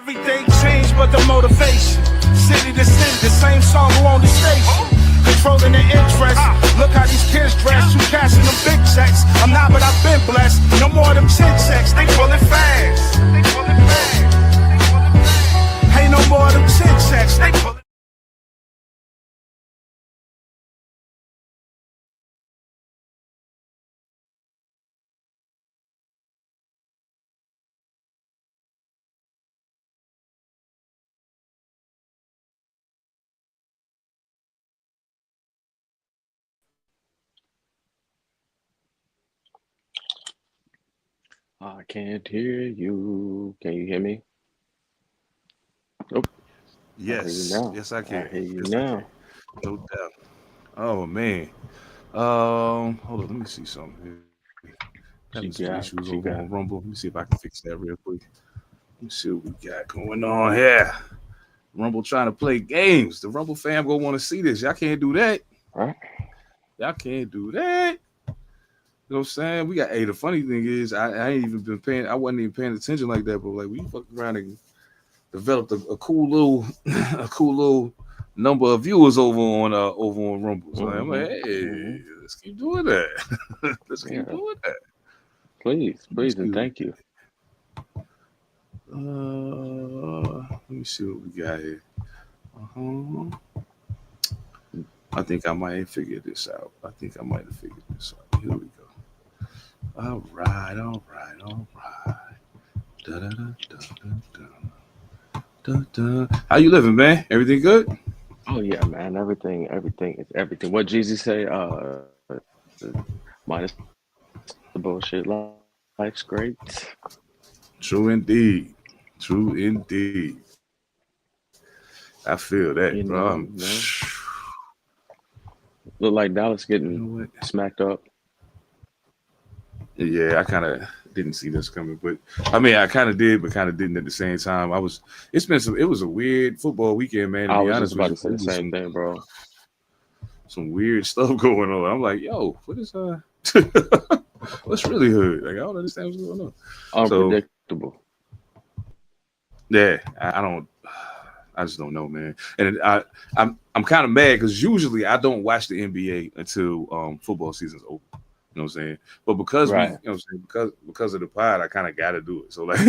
Everything changed but the motivation. City to city, the same song who on the station. Controlling the interest. Look how these kids dress. You cashing them big checks. I'm not, but I've been blessed. No more of them chin checks. They pulling fast. Ain't no more of them chin checks. They pulling. I can't hear you. Can you hear me? Nope. Yes, I yes, I can. hear you Yes, I now. can. No doubt. Oh man. Hold on. Let me see something here. Having some issues She over on got. Rumble. Let me see if I can fix that real quick. Let me see what we got going on here. Rumble trying to play games. The Rumble fam gonna want to see this. Y'all can't do that. Right? Y'all can't do that. You know what I'm saying? We got. Hey, the funny thing is, I ain't even been paying. I wasn't even paying attention like that. But like, we fucked around and developed a cool little, a cool little number of viewers over on Rumble. So I'm like, hey, let's keep doing that. Let's keep Yeah. doing that. Please, Let's and see what thank you. let me see what we got here. Uh-huh. I think I might have figured this out. Here we go. All right. Da, da, da, da, da, da. How you living, man? Everything good? Oh yeah, man. Everything is everything. What Jeezy say? Minus the bullshit. Life's great. True indeed. True indeed. I feel that, You bro. know, look like Dallas You getting know what? smacked up. Yeah, I kind of didn't see this coming, but I mean, I kind of did, but kind of didn't at the same time. It's been some. It was a weird football weekend, man. To I be was just honest with about you, to say it the was same thing, bro. some weird stuff going on. I'm like, yo, what is what's really hood? Like, I don't understand what's going on. So Unpredictable. yeah, I don't. I just don't know, man. And I'm kind of mad because usually I don't watch the NBA until football season's over. You know what I'm saying? But because we, you Right. know what I'm saying, because of the pod, I kind of got to do it. So like,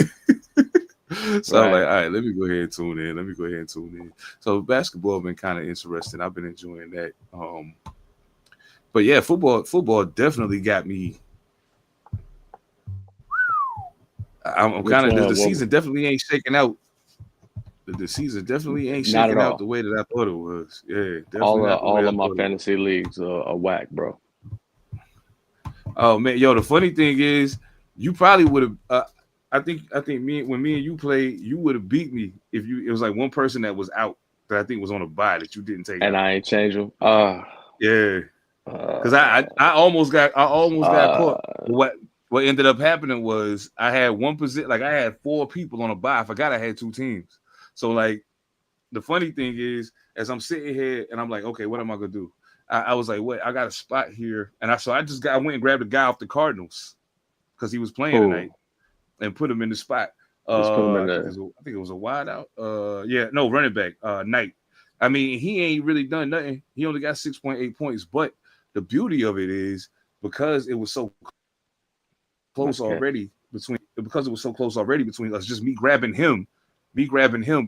so I'm like, Right. all right, let me go ahead and tune in. So basketball been kind of interesting. I've been enjoying that. But yeah, football definitely got me. I'm Which kind of one? the Well, season definitely ain't shaking out. The season definitely ain't not at shaking out all. the way that I thought it was. Yeah, definitely not the way All I of my thought it was. fantasy leagues are whack, bro. Oh man, yo, the funny thing is, you probably would have. I think me and you played, you would have beat me if you. It was like one person that was out that I think was on a bye that you didn't take And out. I ain't change them. Yeah, because Uh, I almost got uh, caught. But what ended up happening was I had one position, like I had four people on a bye. I forgot I had two teams. So like the funny thing is, as I'm sitting here and I'm like, okay, what am I gonna do? I was like, wait, I got a spot here, and I went and grabbed a guy off the Cardinals because he was playing tonight who? and put him in the spot. Just put them in the. I think it was a wide out. Yeah, no, running back. Knight. I mean, he ain't really done nothing. He only got 6.8 points. But the beauty of it is because it was so close That's cat. already between us, just me grabbing him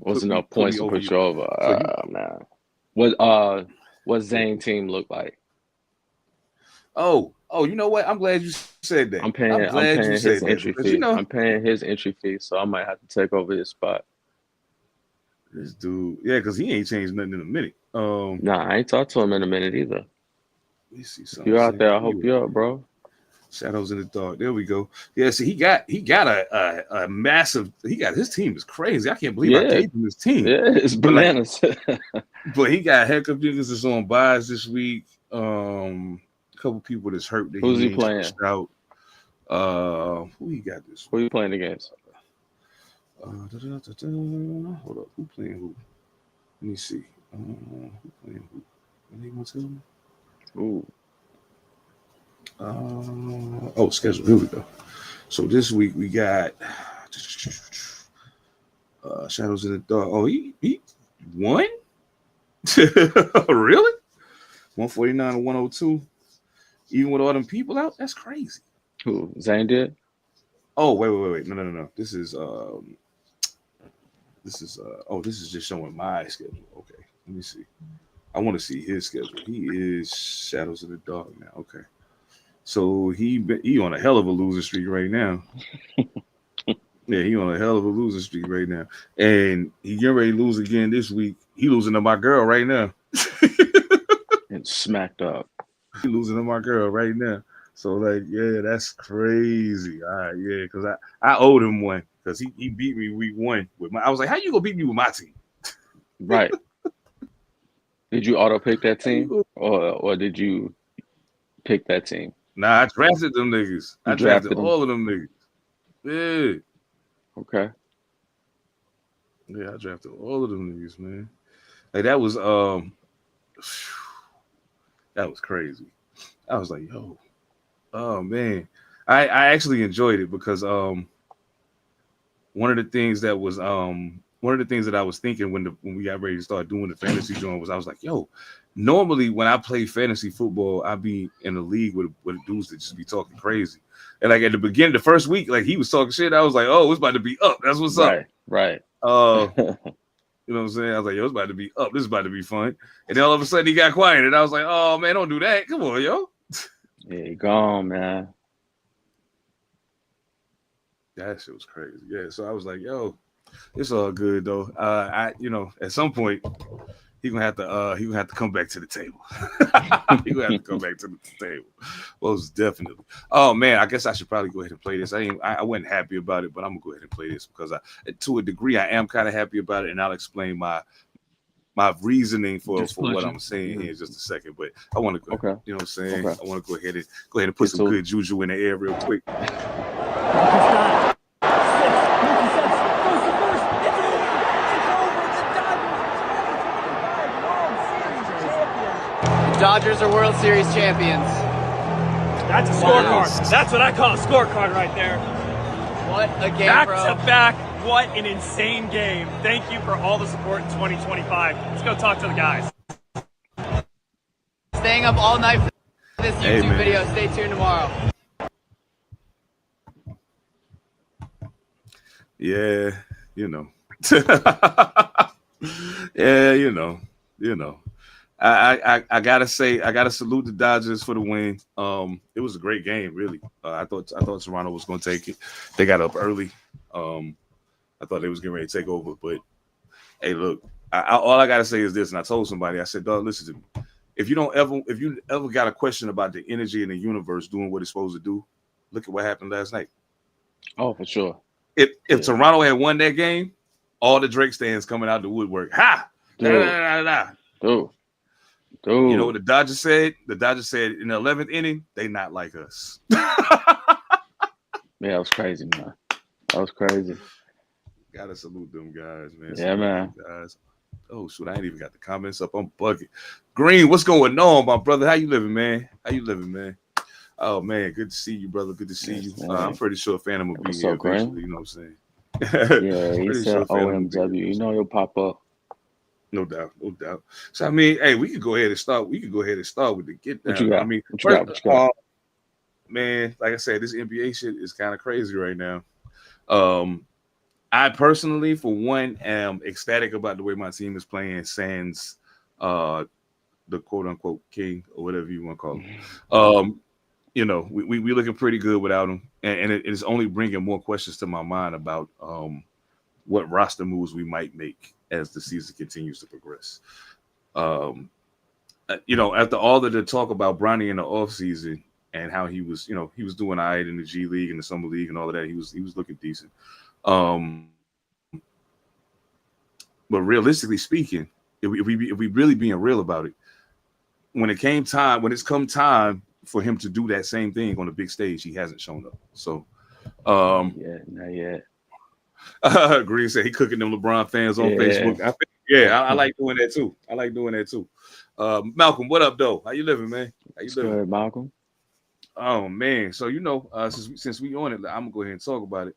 Wasn't enough put points me to over put you. you over. So you Man. What Zane team look like? you know what? I'm glad you said that. I'm I'm glad you paying his said that entry because you fee. know I'm paying his entry fee, so I might have to take over his spot. this dude, yeah, because he ain't changed nothing in a minute. Nah, I ain't talked to him in a minute either. Let me see If something. you're out there, I Where hope you at? you're up, bro. Shadows in the dark. There we go. Yeah, see, he got a massive. He got his team is crazy. I can't believe I Yeah, gave him his team, it's but like, bananas. but he got heck of niggas that's on buys this week. A couple people that's hurt that Who's he he ain't playing? trust out. Who he got this Who week? you playing against? Hold up, who playing who? Let me see. Who playing who? Are they gonna tell me? Ooh, Schedule. Here we go. So this week we got Shadows in the Dark. Oh, he won? Really? 149 to 102. Even with all them people out? That's crazy. Who? Zane did? Oh, wait. No. This is this is just showing my schedule. Okay, let me see. I want to see his schedule. He is Shadows of the Dark now. Okay. So he on a hell of a losing streak right now. Yeah, he on a hell of a losing streak right now. And he getting ready to lose again this week. He losing to my girl right now. And smacked up. He losing to my girl right now. So like, yeah, that's crazy. All right, yeah, because I owed him one because he beat me week 1 with my. I was like, how you gonna beat me with my team? Right. Did you auto pick that team, or did you pick that team? Nah, I drafted them niggas. I drafted them? all of them niggas. Yeah. Okay. Yeah, I drafted all of them niggas, man. Like that was crazy. I was like, yo, oh man. I actually enjoyed it because one of the things that I was thinking when we got ready to start doing the fantasy joint was I was like, yo, normally when I play fantasy football, I be in a league with dudes that just be talking crazy. And like at the beginning, the first week, like he was talking shit. I was like, oh, it's about to be up. That's what's up. Right. You know what I'm saying? I was like, yo, it's about to be up. This is about to be fun. And then all of a sudden he got quiet. And I was like, oh man, don't do that. Come on, yo. Yeah, he gone, man. That shit was crazy. Yeah. So I was like, yo, it's all good though. At some point he gonna have to come back to the table. He gonna have to come back to the table. Most definitely. Oh man, I guess I should probably go ahead and play this. I wasn't happy about it, but I'm gonna go ahead and play this because to a degree I am kind of happy about it, and I'll explain my reasoning for what I'm saying here in just a second. But I want to go, okay. You know what I'm saying? Okay. I want to go ahead and put some good juju in the air real quick. Dodgers are World Series champions. That's a scorecard. That's what I call a scorecard right there. What a game, back bro. to back. What an insane game. Thank you for all the support in 2025. Let's go talk to the guys. Staying up all night for this YouTube video. Stay tuned tomorrow. Yeah, you know. Yeah, you know. I gotta say, I gotta salute the Dodgers for the win. It was a great game, really. I thought Toronto was gonna take it. They got up early. I thought they was getting ready to take over, but hey, look, all I gotta say is this, and I told somebody, I said, dog, listen to me. If you ever got a question about the energy in the universe doing what it's supposed to do, look at what happened last night. Oh, for sure. If Toronto had won that game, all the Drake stands coming out the woodwork. Ha! Dude. You know what the Dodgers said? The Dodgers said in the 11th inning, they not like us. Yeah, that was crazy, man. That was crazy. Gotta salute them guys, man. Yeah, man. Guys. Oh, shoot, I ain't even got the comments up. I'm bugging. Green, what's going on, my brother? How you living, man? Oh, man, good to see you, brother. Good to see you. I'm pretty sure Phantom will be here eventually, you know what I'm saying? Yeah, he said OMW. You know he'll pop up. No doubt. So I mean, hey, we could go ahead and start. with the get down. What you got? I mean, what you got? Man, like I said, this NBA shit is kind of crazy right now. I personally, for one, am ecstatic about the way my team is playing. Sans the quote unquote king or whatever you want to call him. You know, we looking pretty good without him, and it is only bringing more questions to my mind about what roster moves we might make as the season continues to progress. You know, after all of the talk about Bronny in the offseason and how he was doing all right in the G League and the Summer League and all of that, he was looking decent. But realistically speaking, if we really being real about it, when it's come time for him to do that same thing on the big stage, he hasn't shown up. So yeah, not yet. Green said he cooking them LeBron fans on Facebook. I like doing that too. Malcolm, what up, though? How you living, man? Good, Malcolm. Oh man, so since we on it, I'm gonna go ahead and talk about it.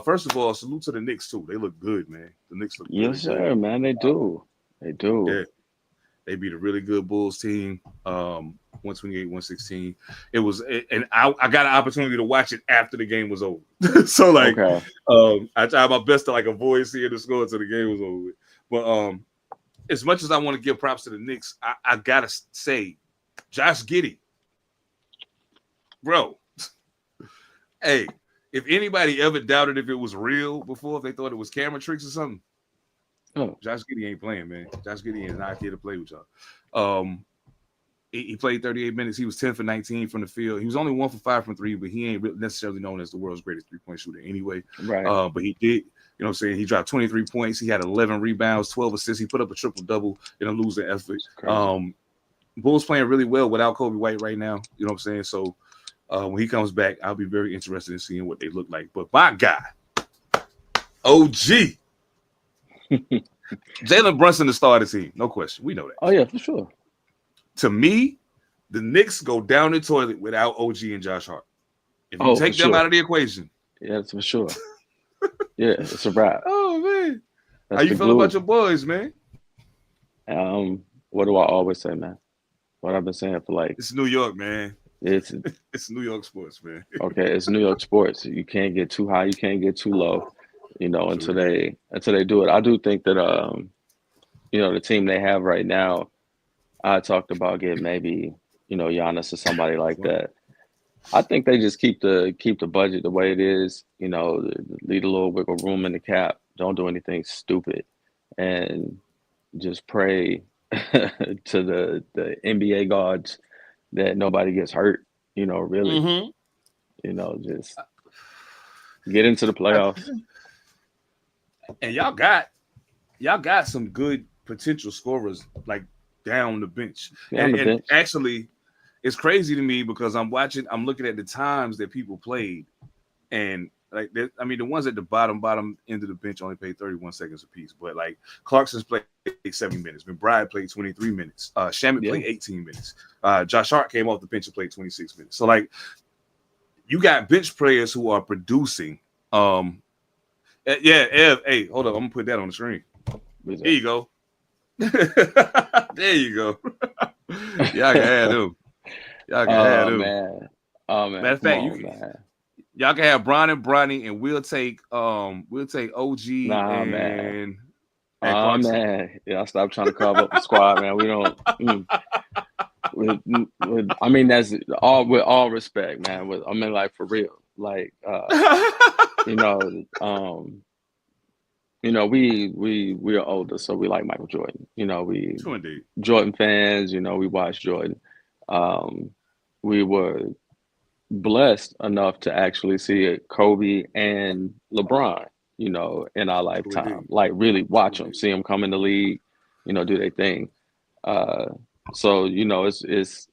First of all, salute to the Knicks too. They look good, man. The Knicks look really Yes, good. sir, man. They do. They do. Yeah, they beat a really good Bulls team. 128-116. It was, and I got an opportunity to watch it after the game was over. So like, Okay. I tried my best to like avoid seeing the score until the game was over. But as much as I want to give props to the Knicks, I gotta say, Josh Giddey, bro. Hey, if anybody ever doubted if it was real before, if they thought it was camera tricks or something, Josh Giddey ain't playing, man. Josh Giddey is not here to play with y'all. He played 38 minutes. He was 10 for 19 from the field. He was only 1 for 5 from 3, but he ain't necessarily known as the world's greatest three-point shooter anyway. Right. But he did, what I'm saying? He dropped 23 points. He had 11 rebounds, 12 assists. He put up a triple-double in a losing effort. Bulls playing really well without Kobe White right now. You know what I'm saying? So when he comes back, I'll be very interested in seeing what they look like. But my guy, OG, Jalen Brunson to start the team. No question. We know that. Oh, yeah, for sure. To me, the Knicks go down the toilet without OG and Josh Hart. If you take them out of the equation. Yeah, that's for sure. Yeah, it's a wrap. Oh, man. That's how you feel about your boys, man? What do I always say, man? What I've been saying for like... It's New York, man. It's New York sports, man. Okay, it's New York sports. You can't get too high. You can't get too low, until they do it. I do think that, the team they have right now, I talked about getting maybe, Giannis or somebody like that. I think they just keep the budget the way it is, leave a little wiggle room in the cap. Don't do anything stupid, and just pray to the NBA gods that nobody gets hurt. Really, just get into the playoffs. And y'all got some good potential scorers like down the bench. And actually, it's crazy to me because I'm looking at the times that people played, and like the ones at the bottom end of the bench only played 31 seconds apiece. But like Clarkson's played 70 minutes. McBride played 23 minutes. Shamet played 18 minutes. Josh Hart came off the bench and played 26 minutes. So like you got bench players who are producing. Ev, hey, hold up, I'm gonna put that on the screen. There you go. There you go. Y'all can have them. Y'all can have them. Man. Oh man. Matter of fact, y'all can have Bronny, and we'll take OG man. Oh man. Yeah, stop trying to carve up the squad, man. We don't. That's all with all respect, man. Like for real, like we are older, so we like Michael Jordan. We Jordan fans. We watch Jordan. We were blessed enough to actually see Kobe and LeBron, in our lifetime. Like really watch them, see them come in the league, do their thing. So it's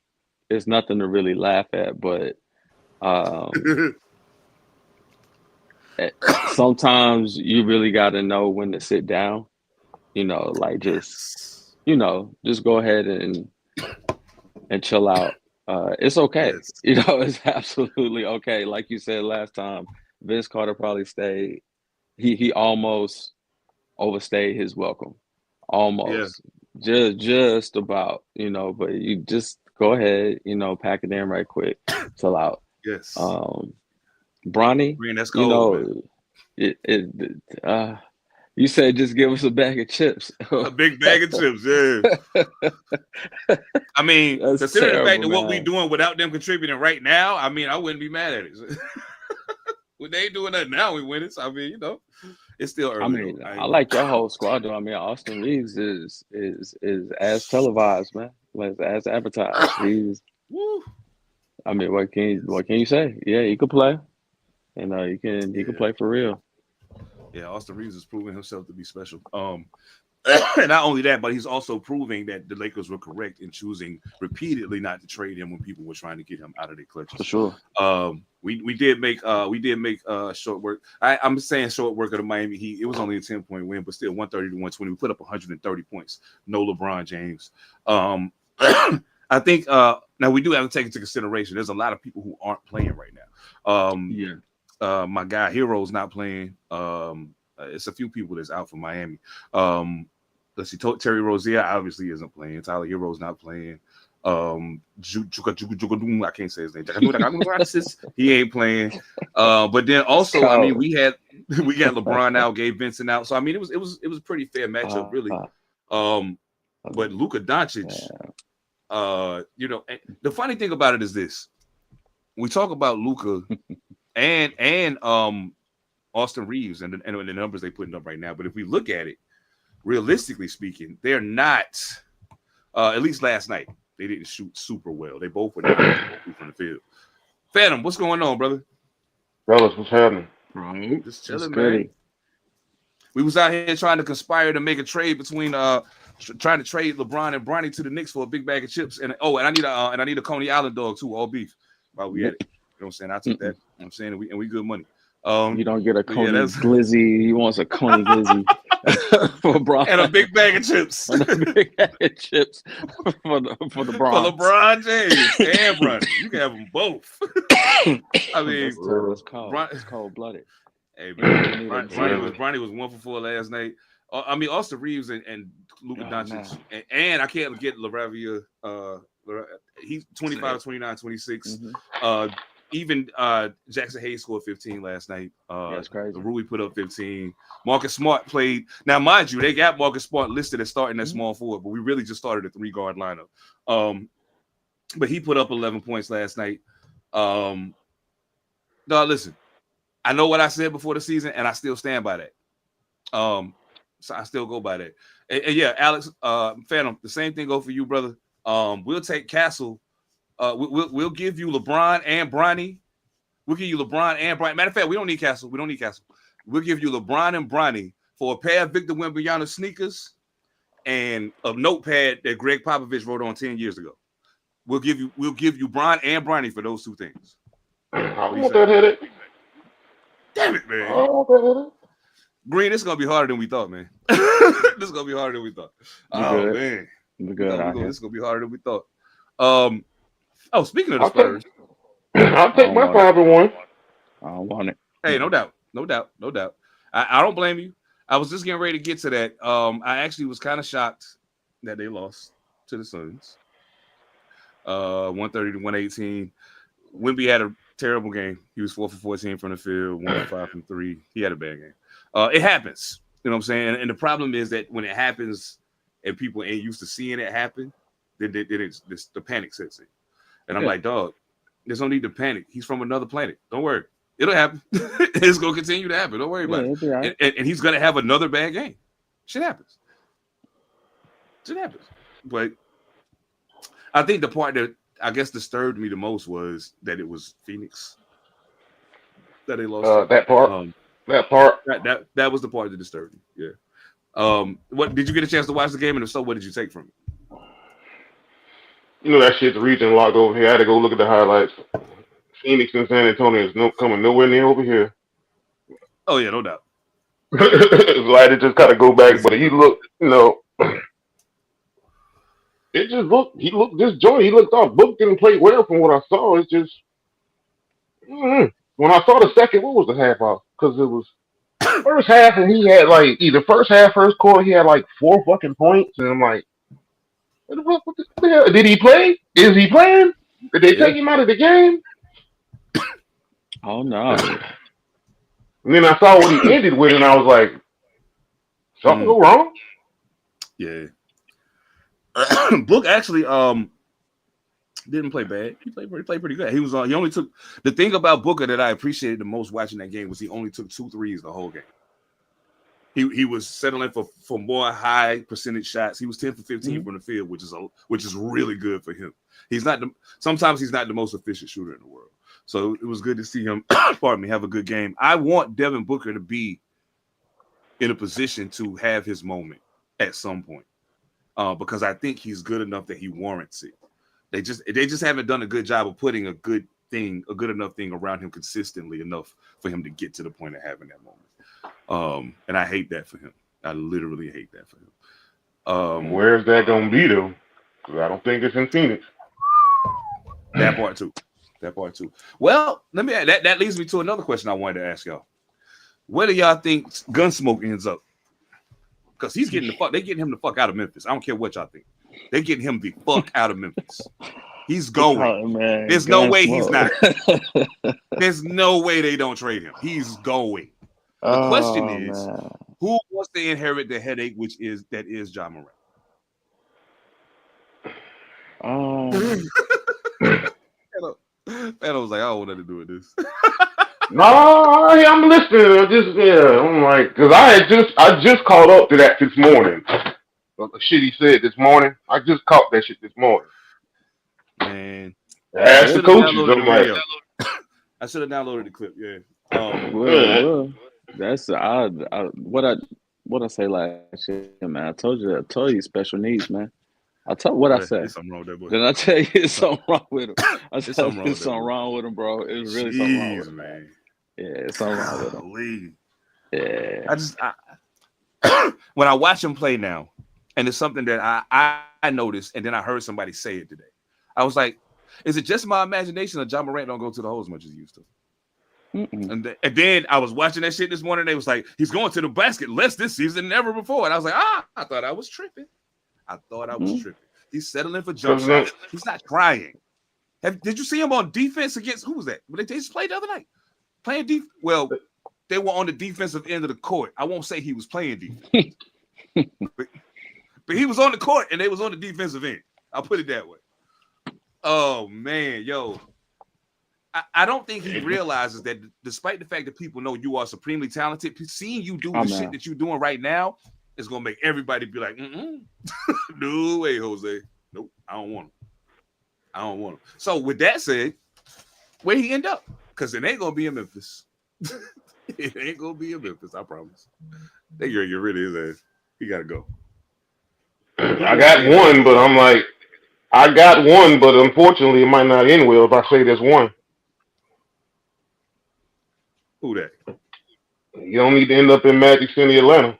nothing to really laugh at, but sometimes you really got to know when to sit down, like just go ahead and chill out. It's okay. It's absolutely okay. Like you said last time, Vince Carter probably stayed. He almost overstayed his welcome. Almost. Yeah. Just about, but you just go ahead, pack it in right quick, chill out. Yes. Bronny, that's cold, you said just give us a bag of chips. A big bag of chips, yeah. Considering terrible, the fact that what we're doing without them contributing right now, I wouldn't be mad at it. When they ain't doing that now, we win it. So, it's still early. I like your whole squad though. Austin Reeves is as televised, man. As advertised. He's woo. What can you say? Yeah, he could play. And he can play for real. Yeah, Austin Reeves is proving himself to be special. And not only that, but he's also proving that the Lakers were correct in choosing repeatedly not to trade him when people were trying to get him out of their clutches. For sure. We did make short work. I'm saying short work of the Miami Heat. It was only a 10-point win, but still 130 to 120. We put up 130 points. No LeBron James. I think now we do have to take into consideration. There's a lot of people who aren't playing right now. My guy Hero's not playing. It's a few people that's out for Miami. Let's see, Terry Rozier obviously isn't playing. Tyler Hero's not playing. I can't say his name. He ain't playing. But then also, I mean, we got LeBron out, Gabe Vincent out. So I mean, it was a pretty fair matchup, really. But Luka Doncic, you know, the funny thing about it is this: we talk about Luka and Austin Reeves and the numbers they're putting up right now. But if we look at it, realistically speaking, they're not. At least last night, they didn't shoot super well. They both were not from the field. Phantom, what's going on, brother? Fellas, what's happening? Right. Just chilling, man. We was out here trying to conspire to make a trade between trying to trade LeBron and Bronny to the Knicks for a big bag of chips. And I need a Coney Island dog too, all beef. While we at it. You know what I'm saying? I took that. You know what I'm saying? And we good money. You don't get a Coney Glizzy. He wants a Coney Glizzy for Bron. And a big bag of chips. And a big bag of chips for the Bron. For LeBron James and Bronny. You can have them both. I mean, it's cold blooded. Hey, man, Bronny was 1 for 4 last night. I mean, Austin Reeves and Luka Doncic. And I can't get LaRavia. He's 25, 29, 26. Mm-hmm. Even Jackson Hayes scored 15 last night. That's crazy. Rui put up 15. Marcus Smart played. Now, mind you, they got Marcus Smart listed as starting at small forward, but we really just started a 3-guard lineup. But he put up 11 points last night. No, listen, I know what I said before the season, and I still stand by that. So I still go by that. And yeah, Alex, Phantom, the same thing go for you, brother. We'll take Castle. We'll give you LeBron and Bronny. We'll give you LeBron and Bronny. Matter of fact, we don't need Castle. We'll give you LeBron and Bronny for a pair of Victor Wembanyama sneakers and a notepad that Greg Popovich wrote on 10 years ago. We'll give you Bron and Bronny for those two things. I want that headache. Damn it, man. Oh, Green, this is gonna be harder than we thought, man. This is gonna be harder than we thought. Good. Man. We're good. This is gonna be harder than we thought. Speaking of the Spurs, I'll take my 5-1. I don't want it. Hey, no doubt. I don't blame you. I was just getting ready to get to that. I actually was kind of shocked that they lost to the Suns. 130 to 118. Wemby had a terrible game. He was 4 for 14 from the field, 1 for 5 from 3. He had a bad game. It happens. You know what I'm saying? And the problem is that when it happens and people ain't used to seeing it happen, then the panic sets in. And I'm like, dog, there's no need to panic. He's from another planet. Don't worry. It'll happen. It's going to continue to happen. Don't worry about it. Right. And he's going to have another bad game. Shit happens. But I think the part that I guess disturbed me the most was that it was Phoenix that they lost. That part. That was the part that disturbed me. Yeah. What did you get a chance to watch the game? And if so, what did you take from it? You know that shit's region locked over here. I had to go look at the highlights. Phoenix and San Antonio is coming nowhere near over here. Oh yeah, no doubt. Like it just kind of go back, but he looked, you know, it just looked. He looked disjointed. He looked off. Book didn't play well from what I saw. It's just when I saw the second, what was the half off? Because it was first half and he had like either first half, first quarter, he had like 4 fucking points, and I'm like, what the hell? Did he play? Is he playing? Did they take him out of the game? Oh no. And then I saw what he ended with, and I was like, something go wrong? Yeah. Book actually didn't play bad. He played pretty good. He only took the thing about Booker that I appreciated the most watching that game was he only took 2 threes the whole game. He was settling for more high percentage shots. He was 10 for 15 from the field, which is really good for him. Sometimes he's not the most efficient shooter in the world. So it was good to see him, have a good game. I want Devin Booker to be in a position to have his moment at some point. Because I think he's good enough that he warrants it. They just haven't done a good job of putting a good enough thing around him consistently enough for him to get to the point of having that moment. And I hate that for him. I literally hate that for him. Where's that gonna be though? Because I don't think it's in Phoenix. That part too. That part too. Well, let me. That leads me to another question I wanted to ask y'all. Where do y'all think Gunsmoke ends up? Because he's getting they're getting him the fuck out of Memphis. I don't care what y'all think. They're getting him the fuck out of Memphis. He's going. Oh, man. There's no way he's not. There's no way they don't trade him. He's going. The question is, who wants to inherit the headache, that is Ja Morant? Phantom was like, I don't want nothing to do with this. No, I'm listening. I'm like, because I just caught up to that this morning. The shit he said this morning, I just caught that shit this morning. Man, ask the coaches. I'm like, I should have downloaded the clip. Yeah. Well, that's what I say last year, man. I told you special needs, man. I said. There's something wrong with that boy. Then I tell you, it's something wrong with him. I said there's something wrong with him, bro. It's really something wrong with him, man. Yeah, it's something wrong with him. Yeah. When I watch him play now, and it's something that I noticed, and then I heard somebody say it today. I was like, is it just my imagination, or Ja Morant don't go to the hole as much as he used to? And then I was watching that shit this morning. They was like, he's going to the basket less this season than ever before. And I was like, I thought I was tripping. He's settling for jump shots. He's not trying. Did you see him on defense against who was that? They just played the other night. Playing defense. Well, they were on the defensive end of the court. I won't say he was playing defense. but he was on the court and they was on the defensive end. I'll put it that way. Oh man, yo. I don't think he realizes that despite the fact that people know you are supremely talented, seeing you do the shit that you're doing right now is gonna make everybody be like, no way, Jose. Nope, I don't want him. So with that said, where he end up? Because it ain't gonna be in Memphis. It ain't gonna be in Memphis, I promise. They gonna get rid of his ass. He gotta go. I got one, but unfortunately it might not end well if I say there's one. Who that? You don't need to end up in Magic City, Atlanta.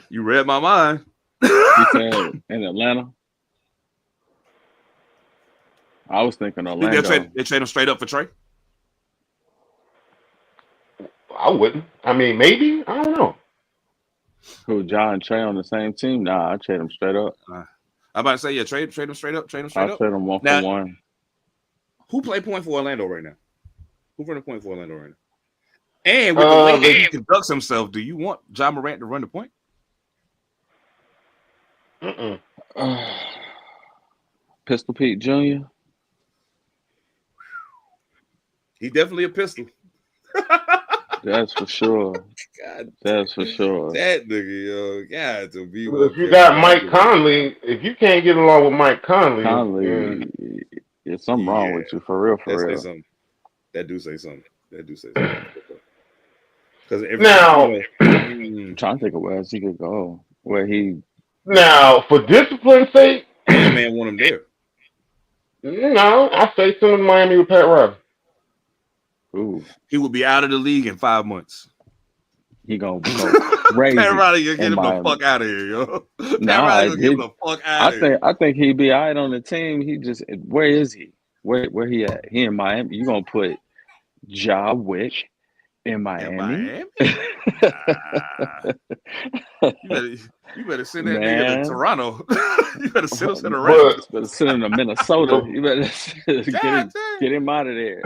You read my mind. You said in Atlanta? I was thinking Orlando. They trade him straight up for Trey? I wouldn't. I mean, maybe. I don't know. Who, Ja and Trey on the same team? Nah, I trade him straight up. I'm about to say, yeah, trade him straight up. I'll trade him one for one. Who play point for Orlando right now? Who run the point for Orlando right now? And with the way that he conducts himself, do you want Ja Morant to run the point? Pistol Pete Jr. He definitely a pistol. That's for sure. God, that's for sure. That nigga, yo, got to be. But if you got Mike Conley, if you can't get along with Mike Conley, there's something wrong with you, for real. That do say something. Because now, I'm trying to think of where else he could go. Now, for discipline's sake, the man want him there. No, I say send him to Miami with Pat Riley. Ooh. He will be out of the league in 5 months. He gonna go crazy. Pat Riley gonna get him the fuck out of here, yo. Pat Riley gonna get him the fuck out of here. I think he'd be all right on the team. Where is he? Where he at? He in Miami. You gonna put Ja Wick in Miami? You better send that nigga to Toronto. You better send him to the Raptors. You better send him to Minnesota. You better get him out of there.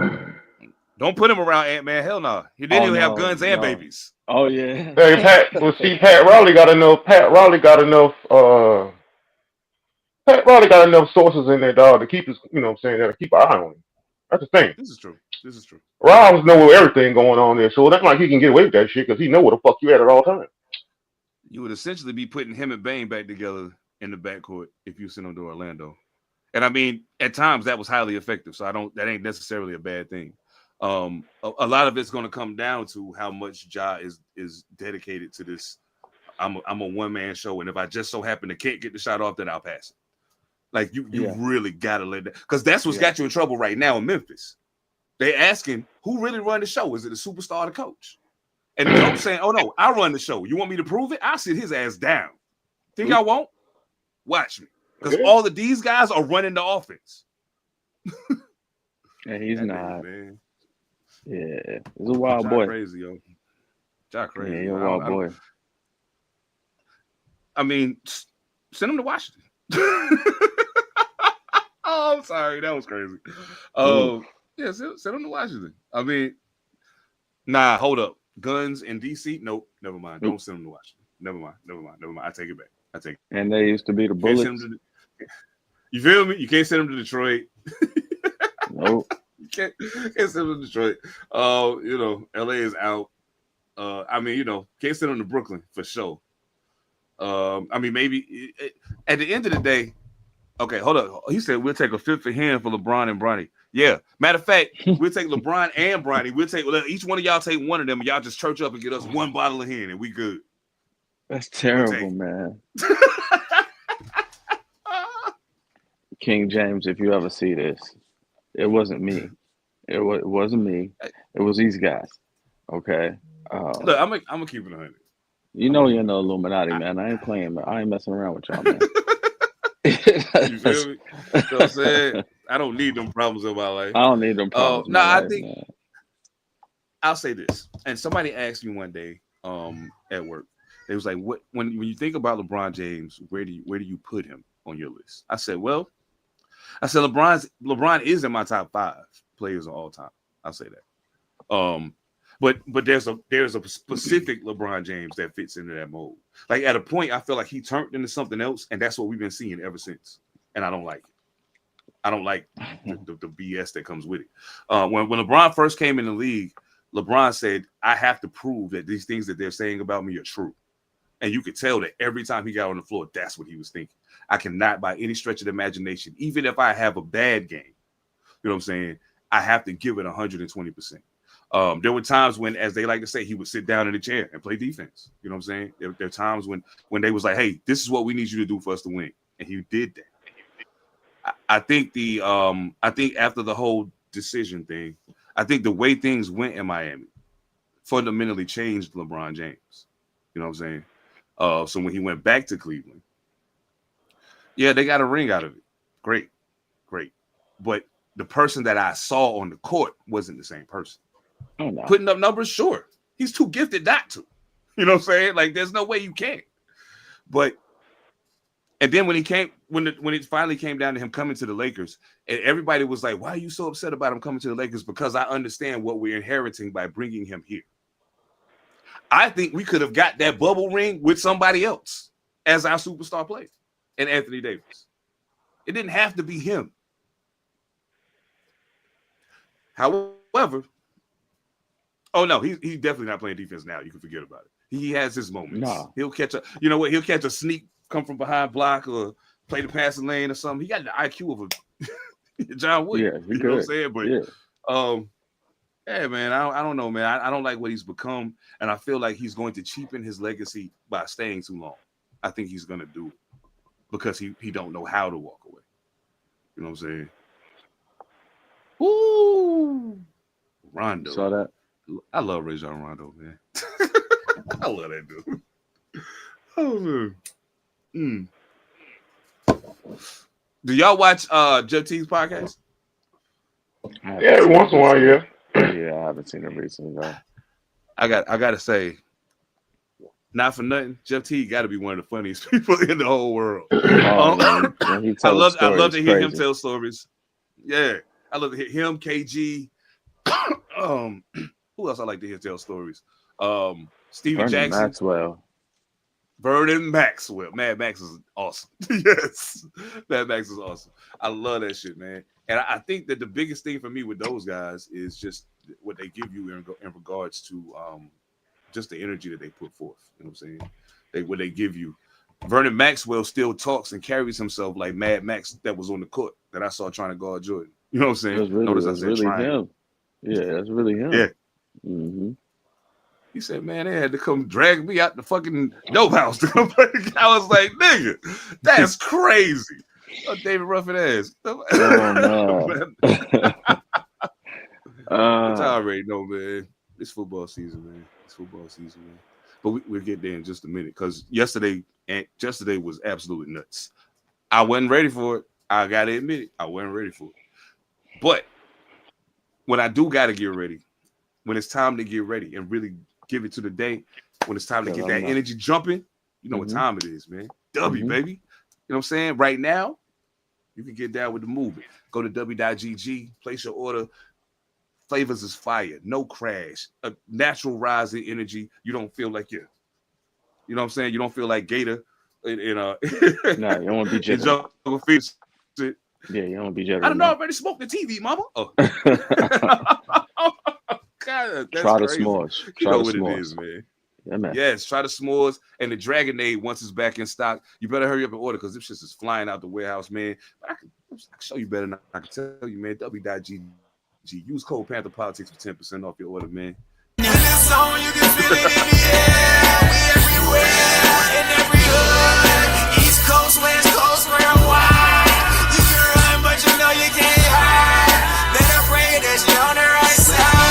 Don't put him around Ant-Man. Hell no. He didn't even have guns and babies. Oh yeah. Hey, Pat Riley got enough. Pat Riley got enough sources in there, dog, to keep his. You know what I'm saying? To keep an eye on him. That's the thing. This is true. Riles know everything going on there, so it's not like he can get away with that shit because he know where the fuck you at all times. You would essentially be putting him and Bane back together in the backcourt if you send him to Orlando. And I mean, at times that was highly effective. So that ain't necessarily a bad thing. A lot of it's going to come down to how much Ja is dedicated to this. I'm a one-man show, and if I just so happen to can't get the shot off, then I'll pass it. Like you really gotta let that, because that's what's got you in trouble right now in Memphis. They asking who really run the show. Is it the superstar or the coach? And the coach saying, "Oh no, I run the show. You want me to prove it? I'll sit his ass down. Think I won't? Watch me." because all of these guys are running the offense. And he's That not. nigga, man. Yeah, he's a wild boy. Crazy, yo. Jack crazy. Yeah, he's a wild boy. I mean, send him to Washington. Oh, I'm sorry, that was crazy. Yeah, send him to Washington. I mean, nah, hold up. Guns in DC? Nope, never mind. Don't send him to Washington. Never mind. I take it back. And they used to be the Bullets. You feel me? You can't send him to Detroit. Nope. You can't send him to Detroit. You know, LA is out. I mean, you know, can't send him to Brooklyn for sure. I mean, maybe at the end of the day, okay, hold up. He said we'll take a fifth for him for LeBron and Bronny. Yeah. Matter of fact, we'll take LeBron and Bronny. We'll take each one of y'all take one of them, and y'all just church up and get us one bottle of hen, and we good. That's terrible, man. King James, if you ever see this, it wasn't me. It wasn't me. It was these guys. Okay. Look, I'm gonna keep it 100. You know you're in the Illuminati, man. I ain't playing. I ain't messing around with y'all, man. You feel me? You know what I'm saying? I don't need them problems in my life. I don't need them problems. No, I think man. I'll say this. And somebody asked me one day at work. They was like, "What when you think about LeBron James, where do you put him on your list?" I said, LeBron is in my top 5 players of all time. I'll say that. But there's a specific LeBron James that fits into that mold. Like at a point, I feel like he turned into something else, and that's what we've been seeing ever since. And I don't like it. I don't like the BS that comes with it. When LeBron first came in the league, LeBron said, "I have to prove that these things that they're saying about me are true." And you could tell that every time he got on the floor, that's what he was thinking. I cannot, by any stretch of the imagination, even if I have a bad game, you know what I'm saying, I have to give it 120%. There were times when, as they like to say, he would sit down in the chair and play defense. You know what I'm saying? There are times when they was like, "Hey, this is what we need you to do for us to win," and he did that. I think after the whole decision thing, I think the way things went in Miami fundamentally changed LeBron James. You know what I'm saying? So when he went back to Cleveland, yeah, they got a ring out of it. Great. But the person that I saw on the court wasn't the same person. Oh, no. Putting up numbers, sure. He's too gifted not to. You know what I'm saying? Like, there's no way you can. But and then when it finally came down to him coming to the Lakers, and everybody was like, "Why are you so upset about him coming to the Lakers?" Because I understand what we're inheriting by bringing him here. I think we could have got that bubble ring with somebody else as our superstar player, and Anthony Davis. It didn't have to be him. However, oh no, he's definitely not playing defense now. You can forget about it. He has his moments. No. He'll catch a, you know what? He'll catch a sneak, come from behind block, or play the passing lane or something. He got the IQ of a John Wood. Yeah, you know what I'm saying? But yeah, man, I don't know, man. I don't like what he's become, and I feel like he's going to cheapen his legacy by staying too long. I think he's going to do it because he don't know how to walk away. You know what I'm saying? Ooh, Rondo. Saw that. I love Rajon Rondo, man. I love that dude. Oh man. Do y'all watch Jeff T's podcast? Yeah, every once in a while, yeah. Yeah, I haven't seen it recently though. I gotta say, not for nothing, Jeff T got to be one of the funniest people in the whole world. I love to hear him tell stories. Yeah, I love to hear him, KG. Who else I like to hear tell stories? Stevie Jackson. Vernon Maxwell. Mad Max is awesome. Yes. Mad Max is awesome. I love that shit, man. And I think that the biggest thing for me with those guys is just what they give you in regards to just the energy that they put forth. You know what I'm saying? What they give you. Vernon Maxwell still talks and carries himself like Mad Max that was on the court that I saw trying to guard Jordan. You know what I'm saying? Notice I said really him. Yeah, that's really him. Yeah. Mm-hmm. He said, "Man, they had to come drag me out the fucking dope house to come play." I was like, "Nigga, that's crazy." Oh, David Ruffin ass. Oh, no. But I already know, man. It's football season, man. But we'll get there in just a minute because yesterday was absolutely nuts. I wasn't ready for it. I gotta admit it. I wasn't ready for it. But when I do gotta get ready, when it's time to get ready and really give it to the day, when it's time to get that energy jumping, you know what time it is, man. W, baby. You know what I'm saying? Right now, you can get down with the movement. Go to w.gg, place your order. Flavors is fire, no crash, a natural rise in energy. You don't feel like you know what I'm saying? You don't feel like Gator in Nah, you don't want to be jittery. Yeah, you don't want to be jittery. I don't know. I already smoked the TV, mama. Oh. God, that's try the crazy. s'mores. You try know the what s'mores. it is, man. Yeah, man. Yes, try the s'mores and the Dragonade once it's back in stock. You better hurry up and order because this shit is flying out the warehouse, man. But I can show you better than I can tell you, man. W.gg. Use code Panther Politics for 10% off your order, man. When it's on, you can feel it in the air. We everywhere, in every hood. East Coast, West Coast, worldwide. You can run, but you know you can't hide. Better pray that you're on the right side.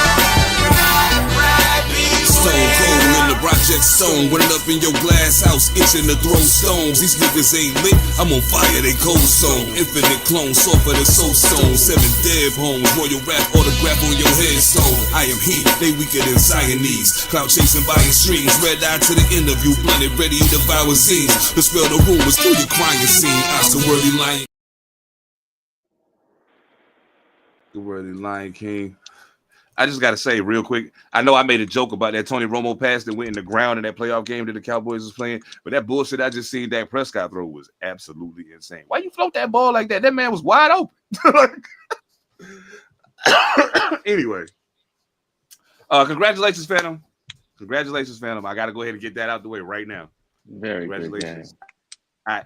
Right, be Stone cold in the project zone, running up in your glass house, itching to throw stones. These niggas ain't lit, I'm on fire, they cold stone. Infinite clone, softer than soul stone. 7 dead homes, royal rap, autograph on your headstone. I am he, they weaker than Siamese. Cloud chasing by your streams, red eye to the interview, blunted, ready to devour zines. The spell the rumors, kill your crying scene. Oscar worthy lion. The worthy Lion King. I just got to say real quick, I know I made a joke about that Tony Romo pass that went in the ground in that playoff game that the Cowboys was playing, but that bullshit I just seen Dak Prescott throw was absolutely insane. Why you float that ball like that? That man was wide open. Anyway, congratulations, Phantom. Congratulations, Phantom. I got to go ahead and get that out the way right now. Very Congratulations. I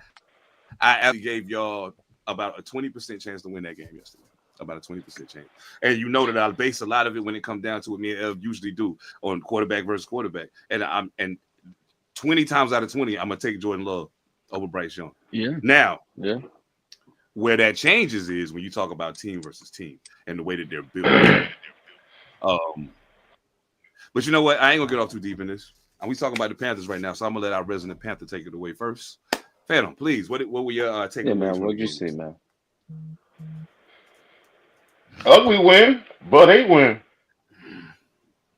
actually gave y'all about a 20% chance to win that game yesterday. About a 20% chance. And you know that I base a lot of it when it comes down to what me and Ev usually do on quarterback versus quarterback. And 20 times out of 20, I'm gonna take Jordan Love over Bryce Young. Yeah. Now, yeah. Where that changes is when you talk about team versus team and the way that they're built. But you know what? I ain't gonna get off too deep in this. And we talking about the Panthers right now, so I'm gonna let our resident Panther take it away first. Phantom, please. What were your takeaways? Yeah, man. What'd you see, man? Ugly win, but they win.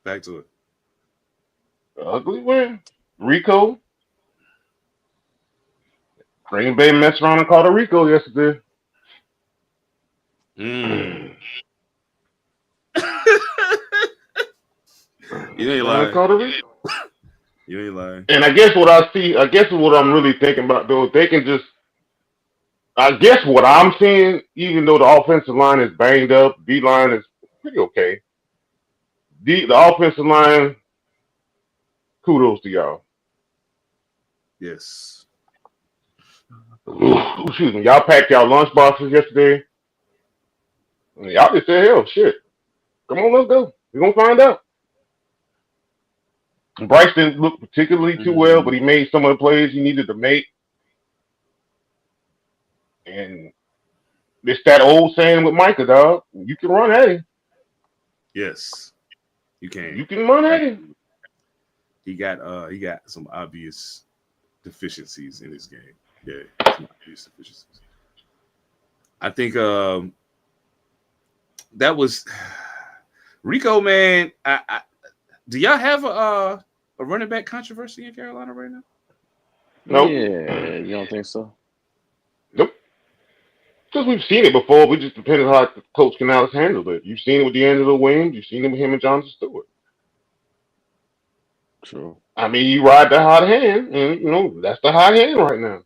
Back to it. Ugly win. Rico. Green Bay messed around and called a Rico yesterday. You ain't lying. You ain't lying. And I guess what I'm really thinking about, though, they can just, I guess what I'm seeing, even though the offensive line is banged up, D-line is pretty okay. The offensive line, kudos to y'all. Yes. Excuse me. Y'all packed y'all lunch boxes yesterday. Y'all just said, hell, shit. Come on, let's go. We're going to find out. Bryce didn't look particularly too well, but he made some of the plays he needed to make. And it's that old saying with Micah, dog. You can run at him. Yes, you can. You can run at him. He got some obvious deficiencies in his game. Yeah, some obvious deficiencies. I think that was Rico, man. Do y'all have a running back controversy in Carolina right now? Nope. Yeah, you don't think so? Nope. Because we've seen it before. We just depend on how Coach Canales handled it. You've seen it with D'Angelo Williams. You've seen it with him and Jonathan Stewart. True. I mean, you ride the hot hand, and, that's the hot hand right now.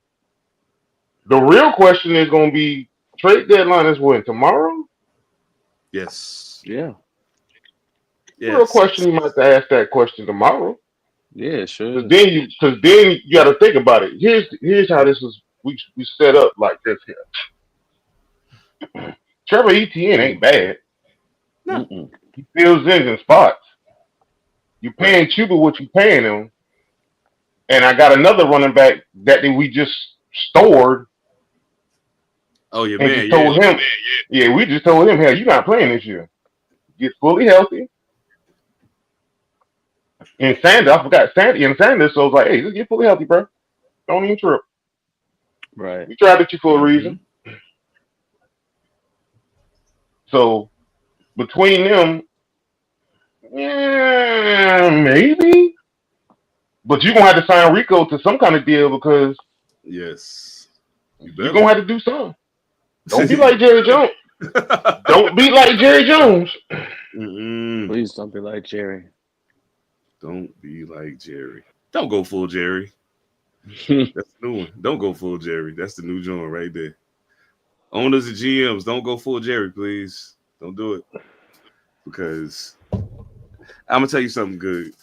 The real question is going to be, trade deadline is when? Tomorrow? Yes. Yeah. The real question, you might have to ask that question tomorrow. Yeah, sure. Because then you got to think about it. Here's how this is. We set up like this here. Trevor Etienne ain't bad. No. He fills in spots. You paying Chuba what you paying him, and I got another running back that we just stored. Oh, yeah, and man. just told him, we just told him, hell, you're not playing this year. Get fully healthy. And Sanders, I forgot Sanders, so I was like, hey, just get fully healthy, bro. Don't even trip. Right. We drafted you for a reason. So between them, yeah, maybe. But you're gonna have to sign Rico to some kind of deal because Yes. You you're better. gonna have to do something. Don't be like Jerry Jones. Don't be like Jerry Jones. Mm-mm. Please don't be like Jerry. Don't be like Jerry. Don't go full Jerry. Right. That's the new one. Don't go full Jerry. That's the new joint right there. Owners and GMs, don't go full Jerry, please. Don't do it. Because I'm gonna tell you something good.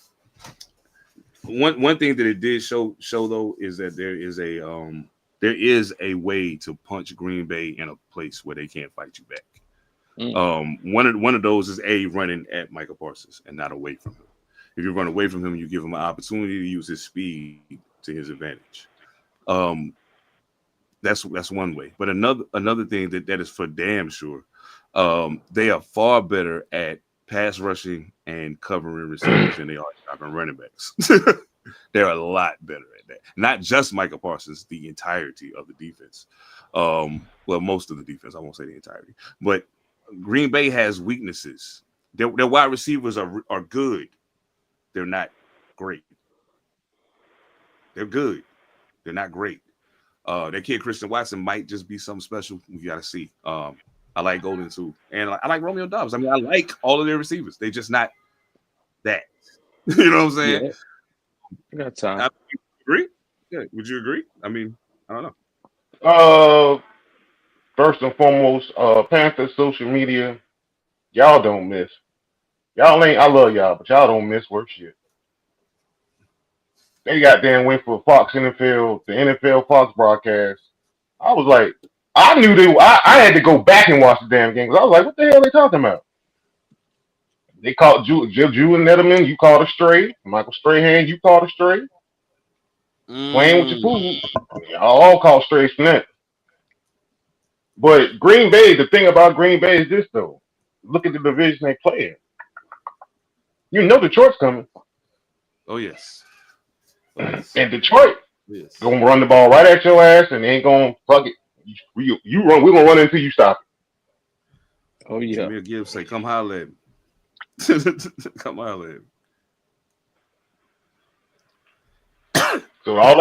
One thing that it did show though is that there is a way to punch Green Bay in a place where they can't fight you back. One of those is running at Michael Parsons and not away from him. If you run away from him, you give him an opportunity to use his speed to his advantage. That's one way. But another thing that is for damn sure, they are far better at pass rushing and covering receivers than they are stopping running backs. They're a lot better at that. Not just Michael Parsons, the entirety of the defense. Well, most of the defense. I won't say the entirety, but Green Bay has weaknesses. Their wide receivers are good. They're not great. They're good. They're not great. That kid Christian Watson might just be something special. We got to see. I like Golden too, and I like Romeo Dobbs. I mean, I like all of their receivers. They're just not that. You know what I'm saying? Yeah. I got time. You agree? Yeah. Would you agree? I mean, I don't know. First and foremost, Panther social media, y'all don't miss. Y'all ain't. I love y'all, but y'all don't miss work shit. They goddamn went for Fox NFL, the NFL Fox broadcast. I was like, I knew they. I had to go back and watch the damn game because I was like, what the hell are they talking about? They called Julian Nettleman. You called a stray. Michael Strahan. You called a stray. Playing with your food. Y'all all called strays from that. But Green Bay, the thing about Green Bay is this though. Look at the division they play in. You know Detroit's coming. Oh yes. And Detroit Yes. gonna run the ball right at your ass and they ain't gonna fuck it. You run, we're gonna run until you stop it. Oh yeah. Jameer Gibbs say, come holler at me. Come holler at me. So all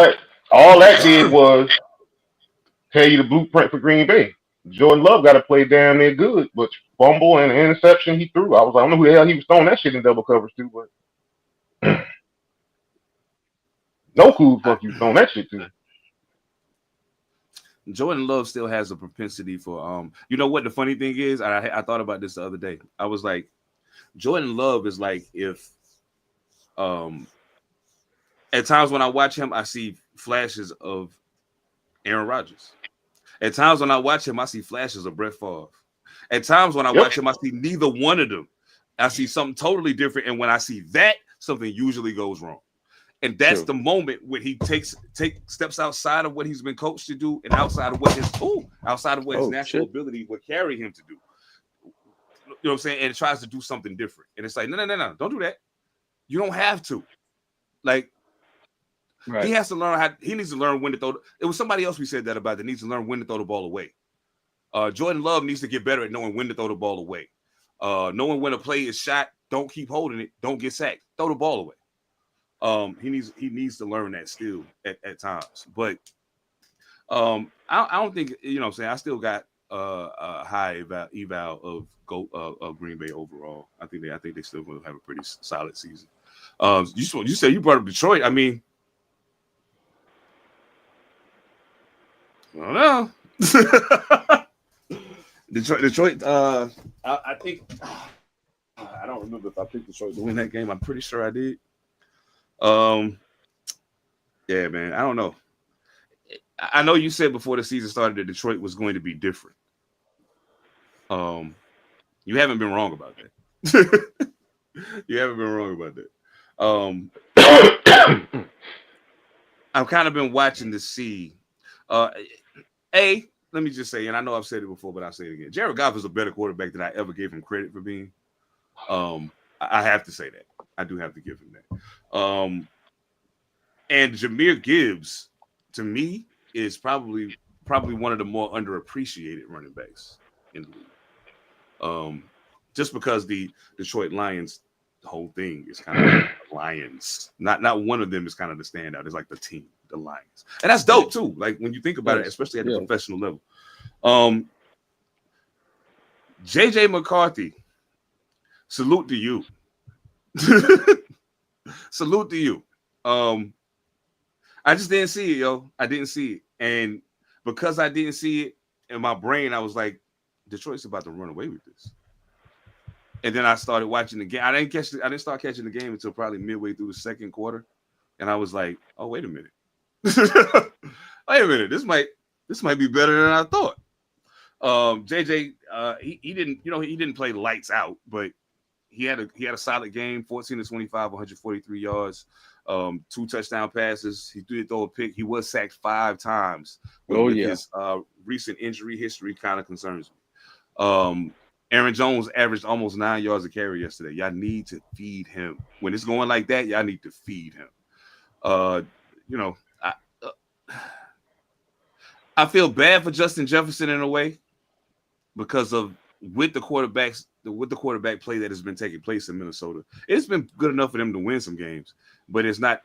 that did was tell you the blueprint for Green Bay. Jordan Love got to play damn near good, but fumble and interception he threw. I don't know who the hell he was throwing that shit in double coverage to, but no cool fuck you throwing that shit to. Jordan Love still has a propensity for you know what the funny thing is? I thought about this the other day. I was like, Jordan Love is like if at times when I watch him, I see flashes of Aaron Rodgers. At times when I watch him, I see flashes of Brett Favre. At times when I watch him, I see neither one of them. I see something totally different. And when I see that, something usually goes wrong. And that's the moment when he takes steps outside of what he's been coached to do and outside of what his natural ability would carry him to do. You know what I'm saying? And it tries to do something different. And it's like, no, don't do that. You don't have to. Like, he has to learn he needs to learn when to throw. It was somebody else we said that about that needs to learn when to throw the ball away. Jordan Love needs to get better at knowing when to throw the ball away. Knowing when a play is shot, don't keep holding it, don't get sacked, throw the ball away. He needs to learn that still at times. But I don't think, you know what I'm saying, I still got a high eval of Green Bay overall. I think they still going to have a pretty solid season. You said you brought up Detroit. I mean, I don't know. Detroit. I think I don't remember if I picked Detroit to win that game. I'm pretty sure I did. Yeah, man. I don't know. I know you said before the season started that Detroit was going to be different. You haven't been wrong about that. You haven't been wrong about that. I've kind of been watching to see. Let me just say, and I know I've said it before, but I'll say it again. Jared Goff is a better quarterback than I ever gave him credit for being. I have to say that. I do have to give him that. And Jameer Gibbs, to me, is probably one of the more underappreciated running backs in the league. Just because the Detroit Lions, the whole thing is kind of like Lions. Not one of them is kind of the standout. It's like the team, the Lions, and that's dope too. Like when you think about it, especially at the professional level. JJ McCarthy, salute to you. Salute to you. I just didn't see it, yo. I didn't see it, and because I didn't see it in my brain, I was like, Detroit's about to run away with this. And then I started watching the game. I didn't start catching the game until probably midway through the second quarter, and I was like, "Oh, wait a minute, wait a minute. This might be better than I thought." JJ, he didn't play lights out, but he had a solid game. 14 to 25, 143 yards, 2 touchdown passes. He did throw a pick. He was sacked 5 times. His recent injury history kind of concerns me. Aaron Jones averaged almost 9 yards a carry yesterday. Y'all need to feed him. When it's going like that, y'all need to feed him. I feel bad for Justin Jefferson in a way because of with the quarterback play that has been taking place in Minnesota. It's been good enough for them to win some games, but it's not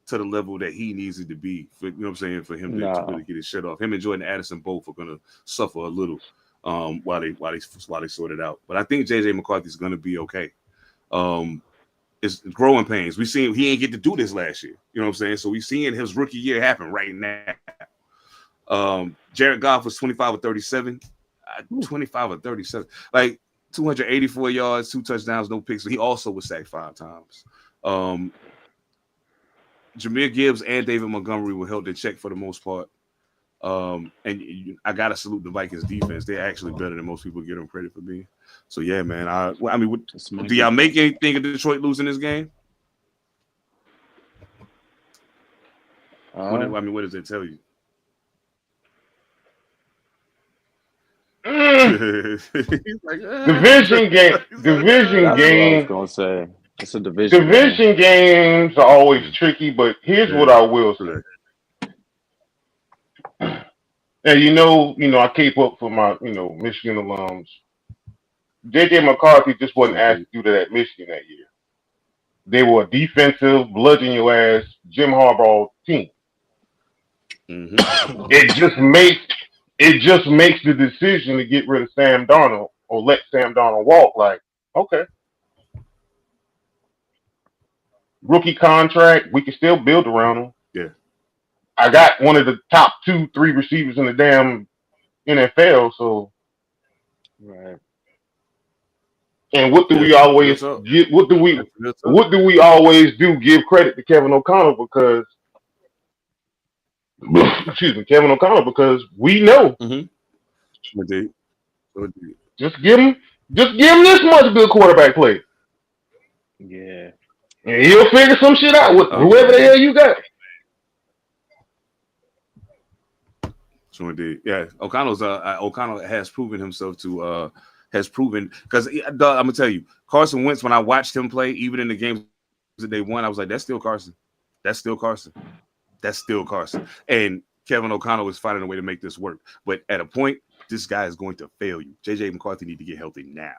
to the level that he needs it to be. For, you know what I'm saying? For him to really get his shit off. Him and Jordan Addison both are going to suffer a little. While they sort it out, but I think JJ McCarthy is going to be okay. It's growing pains. We seen he ain't get to do this last year. You know what I'm saying? So we seeing his rookie year happen right now. Jared Goff was 25 or 37, 25 or 37, like 284 yards, 2 touchdowns, no picks. He also was sacked 5 times. Jahmyr Gibbs and David Montgomery were held in check for the most part. And I gotta salute the Vikings defense. They're actually better than most people give them credit for being. So yeah, man. Do y'all make anything of Detroit losing this game? What does it tell you? Division game. That's what I was gonna say. It's a division. Division games are always tricky, but here's what I will say. And I keep up for my, Michigan alums. JJ McCarthy just wasn't asked to do that at Michigan that year. They were a defensive, bludgeon your ass, Jim Harbaugh team. Mm-hmm. It just makes the decision to get rid of Sam Darnold or let Sam Darnold walk. Like, okay, rookie contract, we can still build around him. Yeah. I got one of the top 2-3 receivers in the damn NFL, so right. And what do we always get? What do we always do? Give credit to Kevin O'Connell because Kevin O'Connell because we know. Mm-hmm. Just give him this much good quarterback play. Yeah. And he'll figure some shit out with whoever the hell you got. Sure did. Yeah, O'Connell has proven himself to because I'm gonna tell you, Carson Wentz, when I watched him play, even in the games that they won, I was like, that's still Carson. That's still Carson. That's still Carson. And Kevin O'Connell is finding a way to make this work. But at a point, this guy is going to fail you. JJ McCarthy need to get healthy now.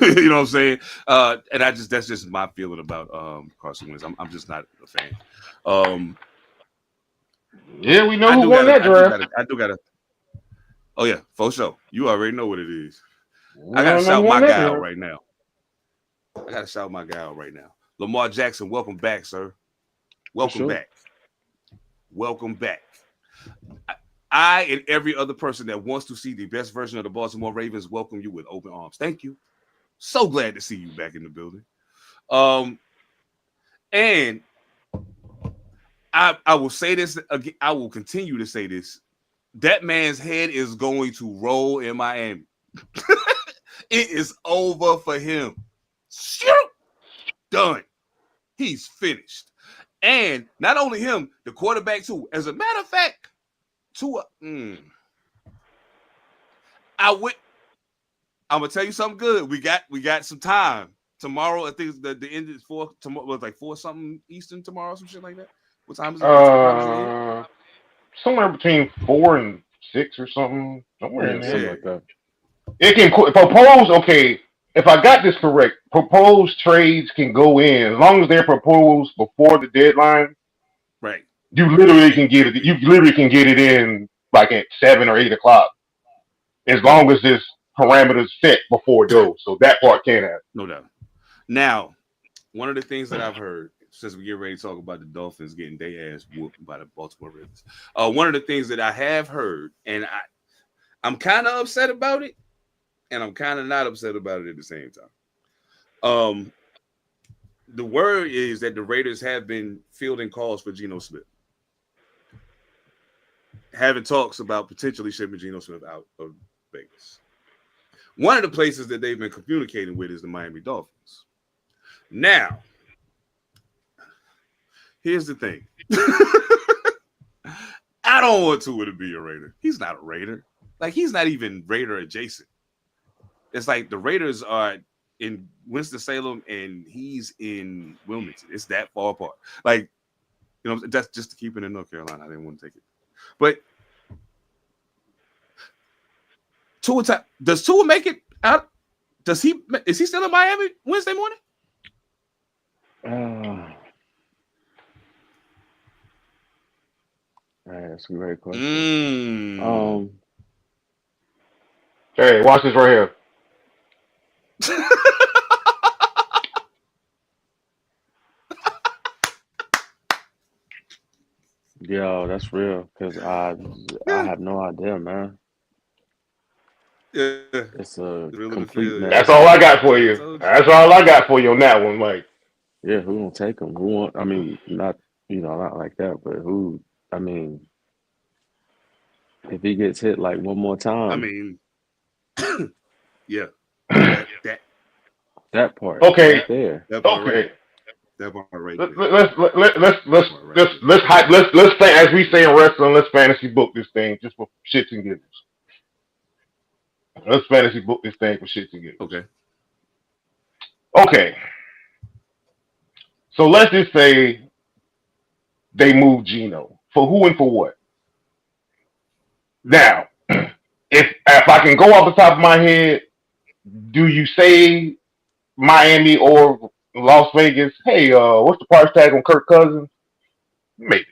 You know what I'm saying? And that's just my feeling about Carson Wentz. I'm just not a fan. Yeah, we know who won that draft. I do gotta. Oh yeah, for sure. You already know what it is. I gotta shout my guy out right now. Lamar Jackson, welcome back, sir. Welcome back. Welcome back. I and every other person that wants to see the best version of the Baltimore Ravens welcome you with open arms. Thank you. So glad to see you back in the building. And I will say this again. I will continue to say this. That man's head is going to roll in Miami. It is over for him. Done. He's finished. And not only him, the quarterback too. As a matter of fact, I'm gonna tell you something good. We got some time tomorrow. I think the end is 4 tomorrow. Was like 4 something Eastern tomorrow, some shit like that. What time is it? somewhere between 4 and 6 or something, somewhere in Yeah, something there. like that. It can propose. Okay, if I got this correct, proposed trades can go in as long as they're proposed before the deadline. Right. You literally can get it. You literally can get it in like at 7 or 8 o'clock, as long as this parameters set before it goes. So that part can happen. No doubt. Now, one of the things that I've heard since we get ready to talk about the Dolphins getting their ass whooped by the Baltimore Ravens, one of the things that I have heard, and I'm kind of upset about it, and I'm kind of not upset about it at the same time. The word is that the Raiders have been fielding calls for Geno Smith, having talks about potentially shipping Geno Smith out of Vegas. One of the places that they've been communicating with is the Miami Dolphins. Now, here's the thing. I don't want Tua to be a Raider. He's not a Raider. Like, he's not even Raider adjacent. It's like the Raiders are in Winston-Salem and he's in Wilmington. It's that far apart. Like, you know, that's just to keep it in North Carolina. I didn't want to take it. But Tua, does Tua make it out? Is he still in Miami Wednesday morning? That's a great question. Hey, watch this right here. Yo, that's real because I have no idea, man. Yeah, it's a really complete mess. That's all I got for you. That's all I got for you on that one. Like, yeah, who gonna take him? Who want? I mean, not not like that, but who? I mean, if he gets hit like one more time, I mean, yeah, that part. Okay, right there. That part okay. Right. That part right Let's as we say in wrestling, let's fantasy book this thing just for shits and giggles. Let's fantasy book this thing for shits and giggles. Okay. So let's just say they move Geno for who and for what. Now, if I can go off the top of my head, do you say Miami or Las Vegas? Hey, what's the price tag on Kirk Cousins? Maybe.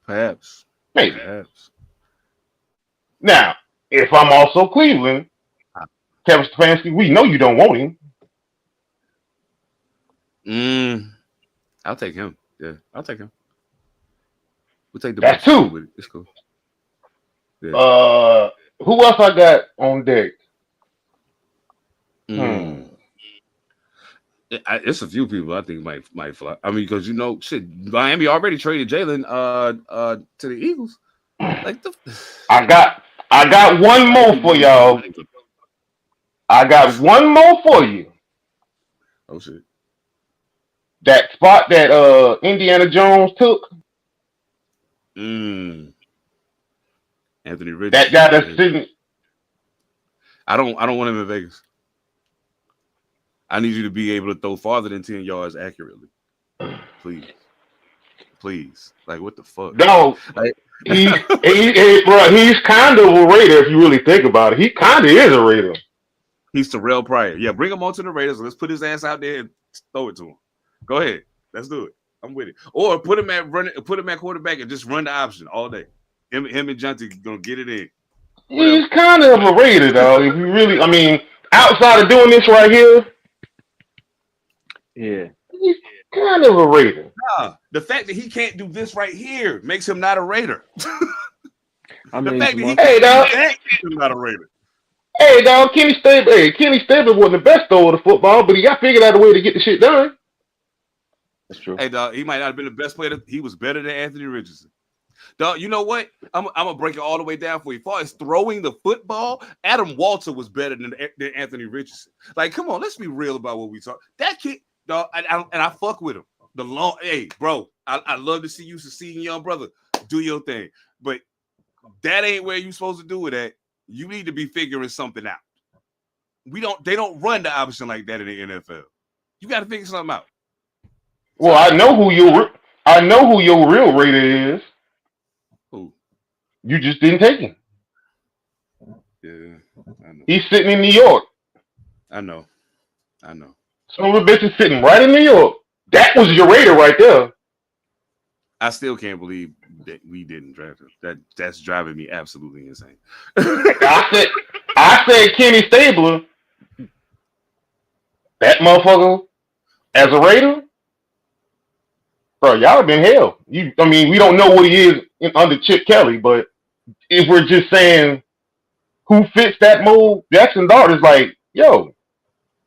Perhaps. Maybe. Perhaps. Now, if I'm also Cleveland, Kevin Stefanski, we know you don't want him. I'll take him. Yeah, I'll take him. We'll take the That's two. With it. It's cool. Yeah. Who else I got on deck? It's a few people I think might fly. I mean, because Miami already traded Jalen to the Eagles. Like I got one more for y'all. I got one more for you. Oh shit. That spot that Indiana Jones took. Anthony Richardson. That guy that's sitting. I don't want him in Vegas. I need you to be able to throw farther than 10 yards accurately. Please. Like, what the fuck? No. Like, he's kind of a Raider if you really think about it. He kind of is a Raider. He's Terrell Pryor. Yeah, bring him on to the Raiders. Let's put his ass out there and throw it to him. Go ahead. Let's do it. I'm with it. Or put him at quarterback and just run the option all day. Him and Jonte gonna get it in. He's kind of a Raider, though. If you really, I mean, outside of doing this right here, yeah, he's kind of a Raider. Nah, the fact that he can't do this right here makes him not a Raider. I mean, the fact that he hey, dog, makes him not a Raider. Hey, dog, Kenny Stabler wasn't the best thrower of the football, but he got figured out a way to get the shit done. That's true. Hey, dog, he might not have been the best player. He was better than Anthony Richardson. Dog, you know what? I'm gonna break it all the way down for you. As far as throwing the football, Adam Walter was better than Anthony Richardson. Like, come on, let's be real about what we talk. That kid, dog, I fuck with him. Hey, bro, I love to see you succeeding, young brother. Do your thing, but that ain't where you supposed to do it at. You need to be figuring something out. They don't run the option like that in the NFL. You got to figure something out. Well, I know who I know who your real Raider is. Who? You just didn't take him. Yeah, I know. He's sitting in New York. I know. Some of the bitch is sitting right in New York. That was your Raider right there. I still can't believe that we didn't draft him. That's driving me absolutely insane. I said Kenny Stabler. That motherfucker as a Raider, bro. Y'all have been hell. We don't know what he is under Chip Kelly, but if we're just saying who fits that mold, Jackson Dart is like, yo,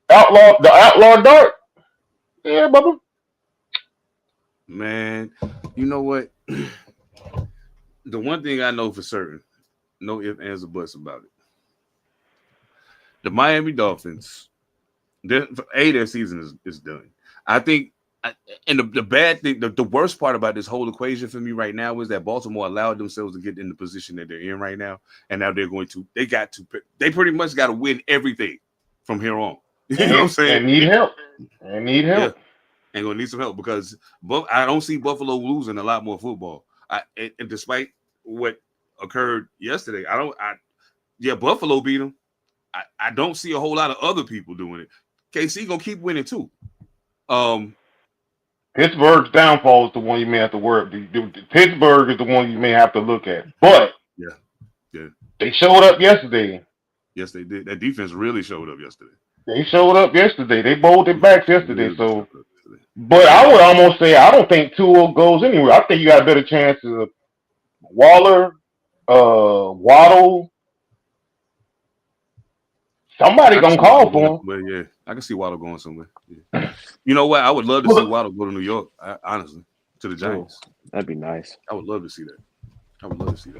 the outlaw Dart. Yeah, Bubba. Man, you know what? The one thing I know for certain, no ifs, ands, or buts about it. The Miami Dolphins, their season is done. I think, and the bad thing, the worst part about this whole equation for me right now is that Baltimore allowed themselves to get in the position that they're in right now, and now they pretty much got to win everything from here on. You know what I'm saying? And need help. Yeah. And gonna need some help because I don't see Buffalo losing a lot more football. And despite what occurred yesterday, Buffalo beat them. I don't see a whole lot of other people doing it. KC gonna keep winning too. Pittsburgh's downfall is the one you may have to work. Pittsburgh is the one you may have to look at. But yeah, they showed up yesterday. Yes, they did. That defense really showed up yesterday. They showed up yesterday. They bowled it back yesterday. So, but I would almost say I don't think Tua goes anywhere. I think you got a better chance of Waller, Waddle. Somebody gonna call for him. But yeah, I can see Waddle going somewhere. Yeah. You know what? I would love to see Waddle go to New York. Honestly, to the Giants. That'd be nice. I would love to see that.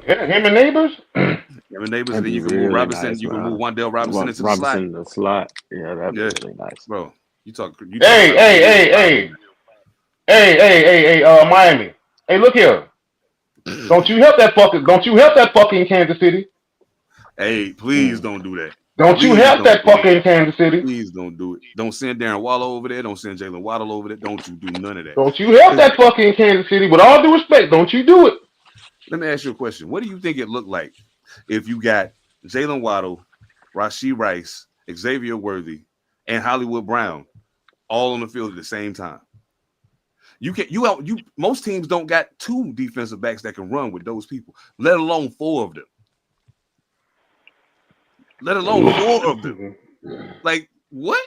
Yeah, him and Neighbors. And then you can move Robinson. Nice, you can move Wandale Robinson into the slot. Yeah, that'd be really nice, bro. Hey, Miami. Hey, look here. Don't you help that fucking Kansas City. Hey, please don't do that. Don't you help that fucking Kansas City. Please don't do it. Don't send Darren Waller over there. Don't send Jalen Waddle over there. Don't you do none of that. Don't you help that fucking Kansas City. With all due respect, don't you do it. Let me ask you a question. What do you think it looked like if you got Jalen Waddle, Rashee Rice, Xavier Worthy, and Hollywood Brown all on the field at the same time? Most teams don't got two defensive backs that can run with those people, let alone four of them. Like, what?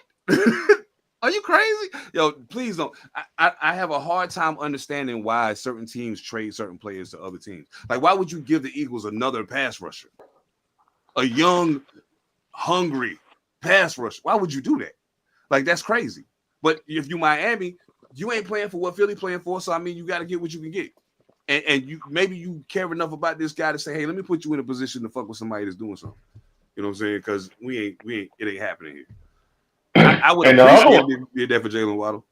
Are you crazy? Yo, please don't. I have a hard time understanding why certain teams trade certain players to other teams. Like, why would you give the Eagles another pass rusher? A young, hungry pass rusher. Why would you do that? Like, that's crazy. But if you Miami, you ain't playing for what Philly playing for, so I mean, you got to get what you can get. And maybe you care enough about this guy to say, hey, let me put you in a position to fuck with somebody that's doing something. You know what I'm saying? Because it ain't happening here. I would appreciate if you did that for Jalen Waddle.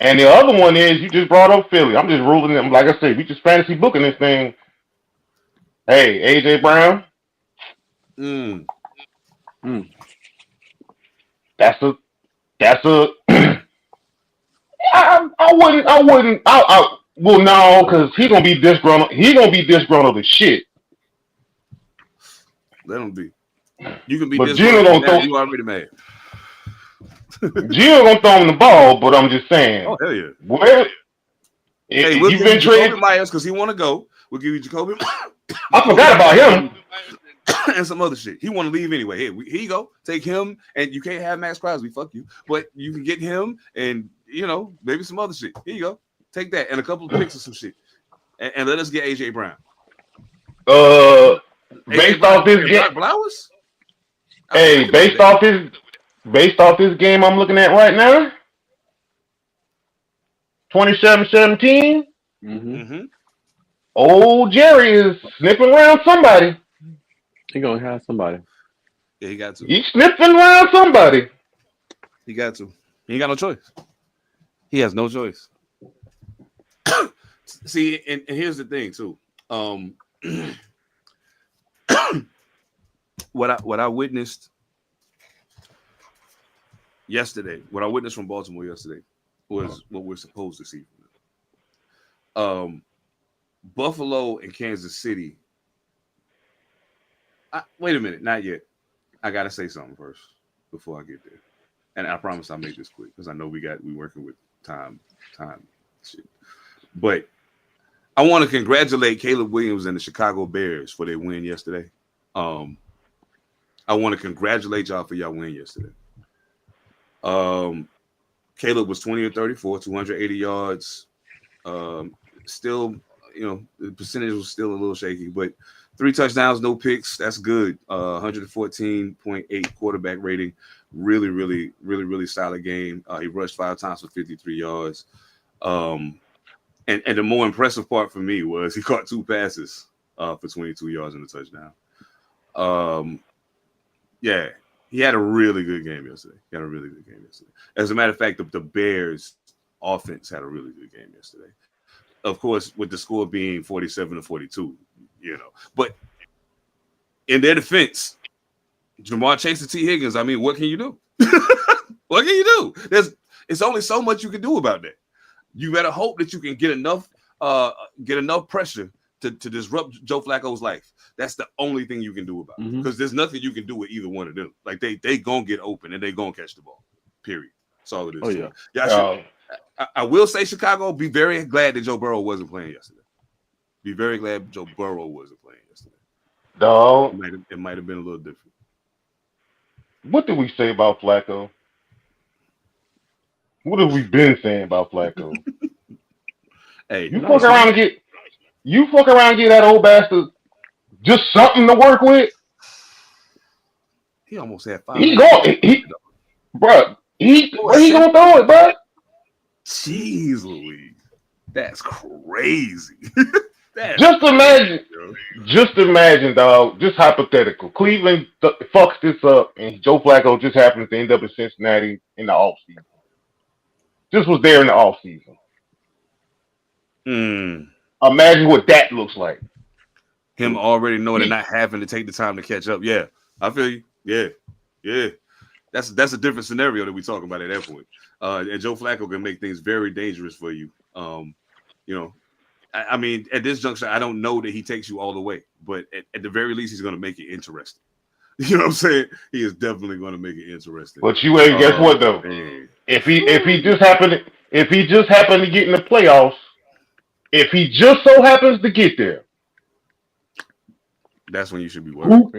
And the other one is you just brought up Philly. I'm just ruling them. Like I said, we just fantasy booking this thing. Hey, AJ Brown. That's a. I wouldn't. Well, no, because he's gonna be disgruntled. He's gonna be disgruntled as shit. Let him be. You can be but Gino gonna throw. You already mad. Gino gonna throw him the ball, but I'm just saying. Oh hell yeah. Well, hey, we'll give you Jacoby Myers because he want to go. We'll give you Jacoby. I forgot about him. And some other shit. He want to leave anyway. Here you go. Take him, and you can't have Max Crosby. Fuck you. But you can get him, and maybe some other shit. Here you go. Take that and a couple of picks of some shit, and let us get AJ Brown. Based off this game, Flowers. Hey, based off this game I'm looking at right now, 27-17. Mm-hmm. Old Jerry is sniffing around somebody. He gonna have somebody. Yeah, he got to. He's sniffing around somebody. He got to. He ain't got no choice. He has no choice. See, and here's the thing too. What I witnessed yesterday, what I witnessed from Baltimore yesterday was what we're supposed to see from them. Buffalo and Kansas City. Wait a minute, not yet. I gotta say something first before I get there, and I promise I'll make this quick because I know we working with time shit. But I want to congratulate Caleb Williams and the Chicago Bears for their win yesterday. I want to congratulate y'all for y'all win yesterday. Caleb was 20 or 34, 280 yards. Still, the percentage was still a little shaky, but 3 touchdowns, no picks. That's good. 114.8 quarterback rating. Really, really, really, really solid game. He rushed 5 times for 53 yards. And the more impressive part for me was he caught 2 passes for 22 yards and a touchdown. Yeah, he had a really good game yesterday. As a matter of fact, the Bears offense had a really good game yesterday. Of course, with the score being 47-42, But in their defense, Jamar Chase and T. Higgins, I mean, what can you do? What can you do? It's only so much you can do about that. You better hope that you can get enough pressure to disrupt Joe Flacco's life. That's the only thing you can do about it. Because there's nothing you can do with either one of them. Like they gonna get open and they gonna catch the ball. Period. That's all it is. Oh yeah. I will say Chicago, be very glad that Joe Burrow wasn't playing yesterday. Be very glad Joe Burrow wasn't playing yesterday. Dog. It might have been a little different. What did we say about Flacco? What have we been saying about Flacco? Hey, you fuck around and get that old bastard just something to work with. He almost had 5. Where he gonna throw it, bro? Jeez Louise. That's crazy. Just imagine, dog. Just hypothetical. Cleveland fucks this up, and Joe Flacco just happens to end up in Cincinnati in the offseason. Just was there in the offseason. Imagine what that looks like. Him already knowing and not having to take the time to catch up. Yeah, I feel you. Yeah. That's a different scenario that we talking about at that point. And Joe Flacco can make things very dangerous for you. I mean, at this juncture, I don't know that he takes you all the way, but at the very least, he's going to make it interesting. You know what I'm saying? He is definitely going to make it interesting. But you ain't guess what though? Man. If he just happened to get in the playoffs, if he just so happens to get there, that's when you should be worried. Who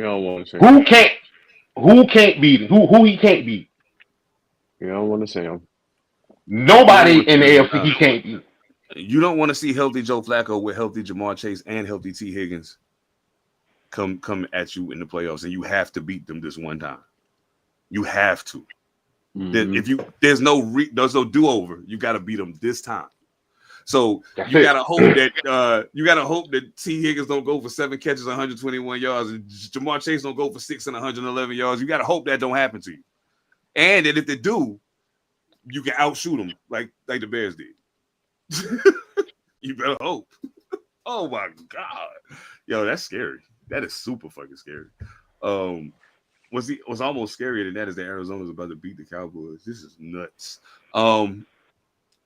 can't beat him? Who he can't beat? You don't want to see him. Nobody in the AFC he can't beat. You don't want to see healthy Joe Flacco with healthy Jamar Chase and healthy T. Higgins come at you in the playoffs, and you have to beat them this one time. You have to. There's no do-over. You got to beat them this time. So you gotta hope that T. Higgins don't go for 7 catches, 121 yards, and Jamar Chase don't go for 6 and 111 yards. You gotta hope that don't happen to you, and that if they do, you can outshoot them like the Bears did. You better hope. Oh my God, yo, that's scary. That is super fucking scary. What's almost scarier than that is that Arizona's about to beat the Cowboys. This is nuts.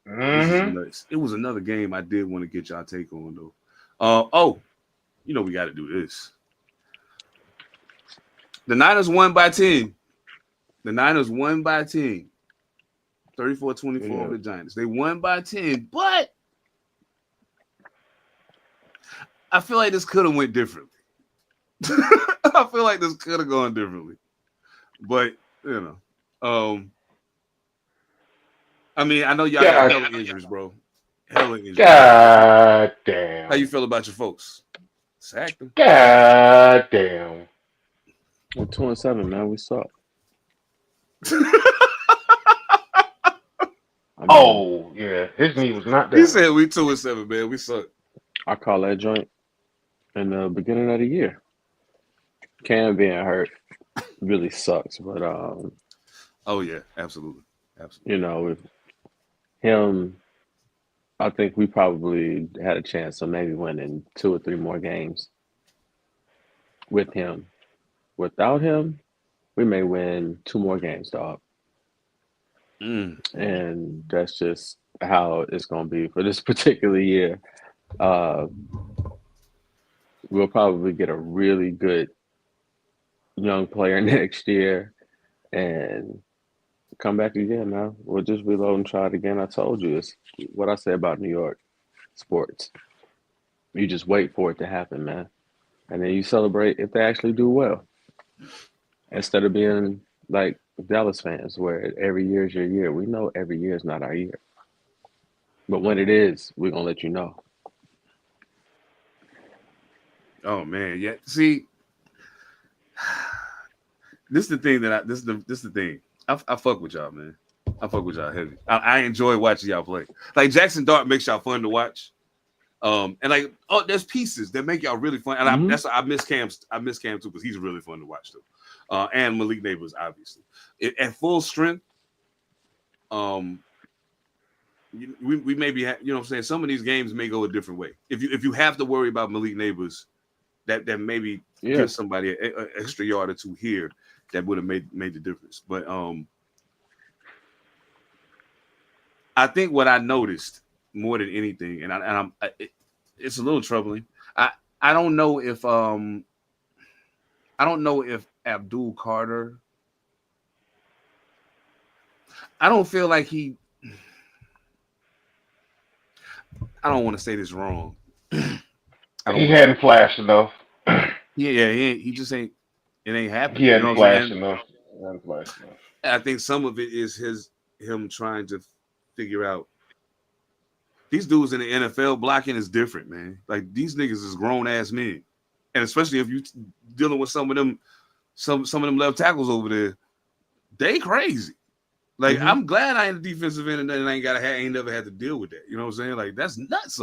This is nuts. It was another game I did want to get y'all take on though. We got to do this. The Niners won by 10. 34-24 over the Giants. They won by 10, but I feel like this could have went differently. I feel like this could have gone differently. But, I mean, I know y'all got hella injuries, bro. Hella injuries. God damn. How you feel about your folks? Sack them. God damn. We're 2-7, man. We suck. Yeah. His knee was not down. He said we 2-7, man. We suck. I call that joint in the beginning of the year. Cam being hurt really sucks, but oh yeah, absolutely. With him, I think we probably had a chance of maybe winning 2 or 3 more games with him. Without him, we may win 2 more games, dog. And that's just how it's going to be for this particular year. Uh, we'll probably get a really good young player next year and come back again, man. We'll just reload and try it again. I told you, it's what I say about New York sports. You just wait for it to happen, man. And then you celebrate if they actually do well. Instead of being like Dallas fans, where every year is your year. We know every year is not our year. But when it is, we're going to let you know. Oh, man. Yeah. See, this is the thing this is the thing. I fuck with y'all, man. I fuck with y'all heavy. I enjoy watching y'all play. Like Jackson Dart makes y'all fun to watch. And like, there's pieces that make y'all really fun. And I miss Cam too, because he's really fun to watch too. And Malik Neighbors, obviously. At full strength, we may be, you know what I'm saying? Some of these games may go a different way. If you have to worry about Malik Neighbors, that maybe gives somebody an extra yard or two here that would have made the difference. But I think what I noticed more than anything, and it's a little troubling. I don't know if Abdul Carter. I don't feel like he. I don't want to say this wrong. He hadn't flashed enough. He just ain't. It ain't happening. He hadn't flashed enough. I think some of it is him trying to figure out. These dudes in the NFL blocking is different, man. Like these niggas is grown ass men, and especially if you dealing with some of them left tackles over there, they crazy. Like I'm glad I ain't a defensive end and I ain't never had to deal with that. You know what I'm saying? Like that's nuts.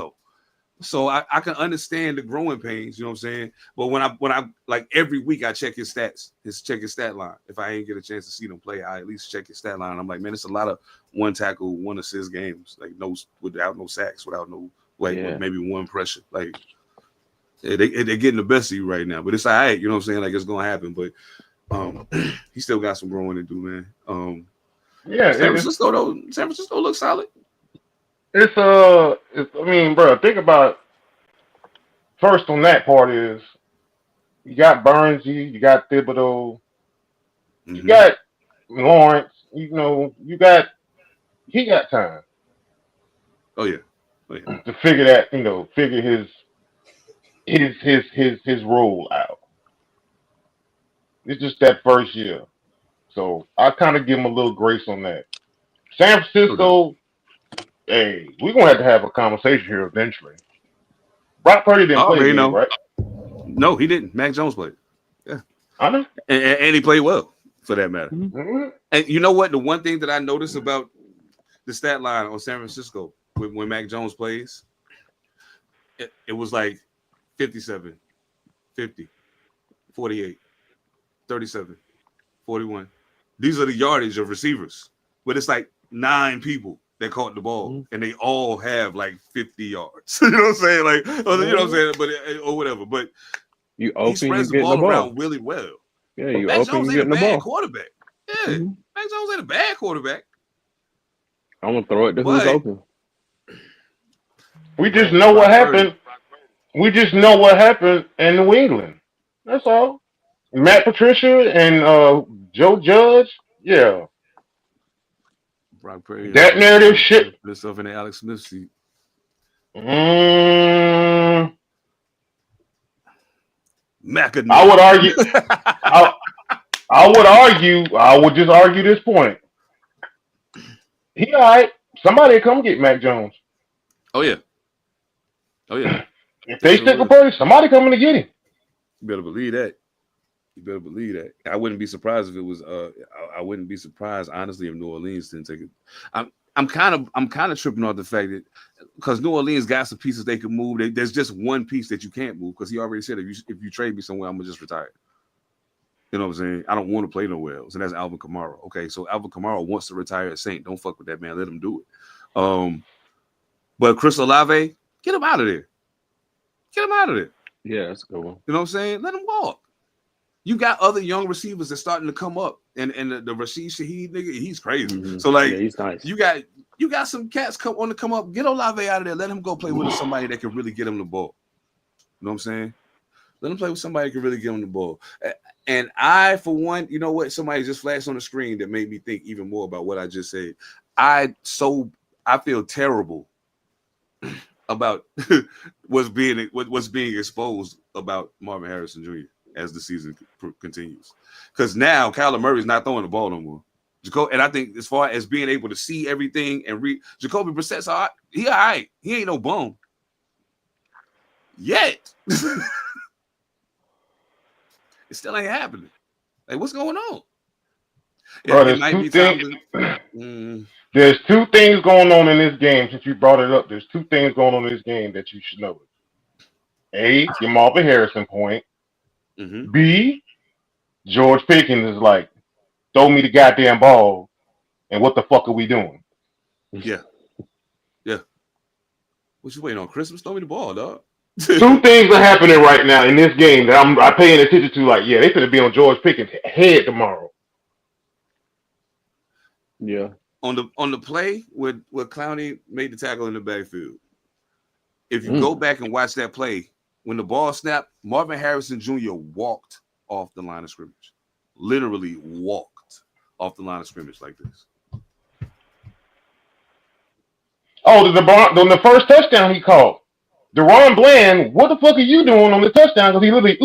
So I can understand the growing pains. You know what I'm saying? But when I like every week I check his stats, check his stat line. If I ain't get a chance to see them play, I at least check his stat line. I'm like, man, it's a lot of 1 tackle, 1 assist games. Like without no sacks, without no maybe 1 pressure. Like they're getting the best of you right now. But it's all right. You know what I'm saying? Like it's gonna happen. But he still got some growing to do, man. San Francisco looks solid. I mean, bro, think about first on that part is you got Burnsy, you got Thibodeau, you got Lawrence, he got time. Oh yeah. To figure that, figure his role out. It's just that first year. So I kind of give him a little grace on that. San Francisco, hey, we're gonna have to have a conversation here eventually. Brock Purdy didn't play the game, right? No, he didn't. Mac Jones played. Yeah, I know, and he played well, for that matter. Mm-hmm. And you know what? The one thing that I noticed about the stat line on San Francisco when Mac Jones plays, it was like 57, 50, 48, 37, 41. These are the yardage of receivers, but it's like 9 people that caught the ball, and they all have like 50 yards. You know what I'm saying? Like, you know what I'm saying? But or whatever. But you open, he spreads the ball around really well. Yeah, you Mac open, Jones you ain't getting a the bad ball. quarterback. Yeah, Mac Jones ain't a bad quarterback. I'm gonna throw it to who's open. We just know what happened. We just know what happened in New England. That's all. Matt Patricia and Joe Judge, yeah. Brock Purdy, that narrative shit. Put himself in the Alex Smith seat. Mackinac. I would argue. I would just argue this point. He all right. Somebody come get Mac Jones. Oh yeah. If they stick a Purdy, somebody coming to get him. You better believe that. I wouldn't be surprised if it was. I wouldn't be surprised, honestly, if New Orleans didn't take it. I'm kind of tripping off the fact that because New Orleans got some pieces they can move. There's just one piece that you can't move because he already said if you trade me somewhere, I'm gonna just retire. You know what I'm saying? I don't want to play nowhere else, and that's Alvin Kamara. Okay, so Alvin Kamara wants to retire at Saint. Don't fuck with that man. Let him do it. But Chris Olave, get him out of there. Get him out of there. Yeah, that's a good one. You know what I'm saying? Let him walk. You got other young receivers that's starting to come up, and the Rashid Shaheed nigga, he's crazy. Mm-hmm. So like, yeah, he's nice. you got some cats want to come up. Get Olave out of there. Let him go play with somebody that can really get him the ball. You know what I'm saying? Let him play with somebody that can really get him the ball. And I, for one, you know what? Somebody just flashed on the screen that made me think even more about what I just said. I feel terrible about what's being exposed about Marvin Harrison Jr. as the season continues, because now Kyler Murray's not throwing the ball no more. And I think as far as being able to see everything and read, Jacoby Brissett's all right. He all right. He ain't no bum yet. It still ain't happening. Like, what's going on? Bro, there's two things going on in this game. Since you brought it up, there's two things going on in this game that you should know. A, your Marvin Harrison point. Mm-hmm. B, George Pickens is like, throw me the goddamn ball, and what the fuck are we doing? Yeah. What you waiting on? Christmas? Throw me the ball, dog. Two things are happening right now in this game that I'm paying attention to. Like, yeah, they finna be on George Pickens' head tomorrow. Yeah. On the play where Clowney made the tackle in the backfield, if you go back and watch that play, when the ball snapped, Marvin Harrison Jr. walked off the line of scrimmage. Literally walked off the line of scrimmage like this. Oh, the first touchdown he called. DeRon Bland, what the fuck are you doing on the touchdown? Because he literally,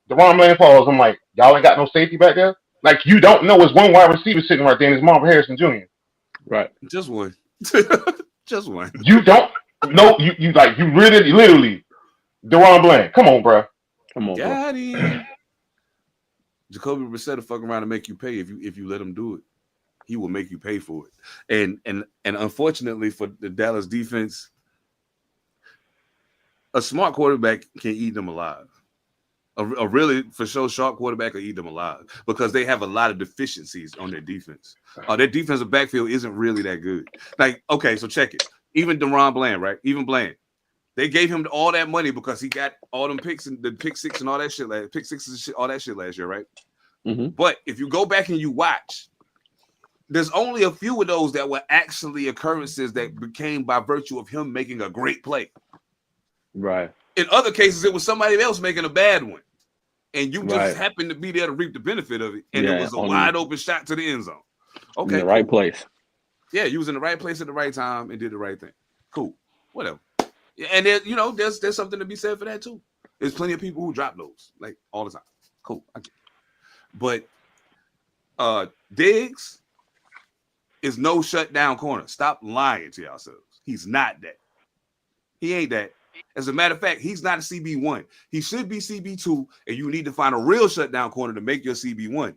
DeRon Bland falls. I'm like, y'all ain't got no safety back there? Like, you don't know it's one wide receiver sitting right there, and it's Marvin Harrison Jr. Right. Just one. Just one. You don't know, you really, literally, DeRon Bland. Come on, bro. Come on, got him. Jacoby Brissett will fuck around and make you pay if you let him do it. He will make you pay for it. And unfortunately for the Dallas defense, a smart quarterback can eat them alive. A really, for sure, sharp quarterback will eat them alive because they have a lot of deficiencies on their defense. Their defensive backfield isn't really that good. Like, okay, so check it. Even DeRon Bland, right? Even Bland. They gave him all that money because he got all them picks and the pick six and all that shit, pick sixes and shit, all that shit last year, right? Mm-hmm. But if you go back and you watch, there's only a few of those that were actually occurrences that became by virtue of him making a great play. Right. In other cases, it was somebody else making a bad one. And you just happened to be there to reap the benefit of it. And it was a wide open shot to the end zone. Okay. In the right place. Yeah, you was in the right place at the right time and did the right thing. Cool. Whatever. And there's something to be said for that too. There's plenty of people who drop those like all the time. Cool. But Diggs is no shutdown corner. Stop lying to yourselves. He's not that. He ain't that. As a matter of fact, he's not a CB1. He should be CB2, and you need to find a real shutdown corner to make your CB1.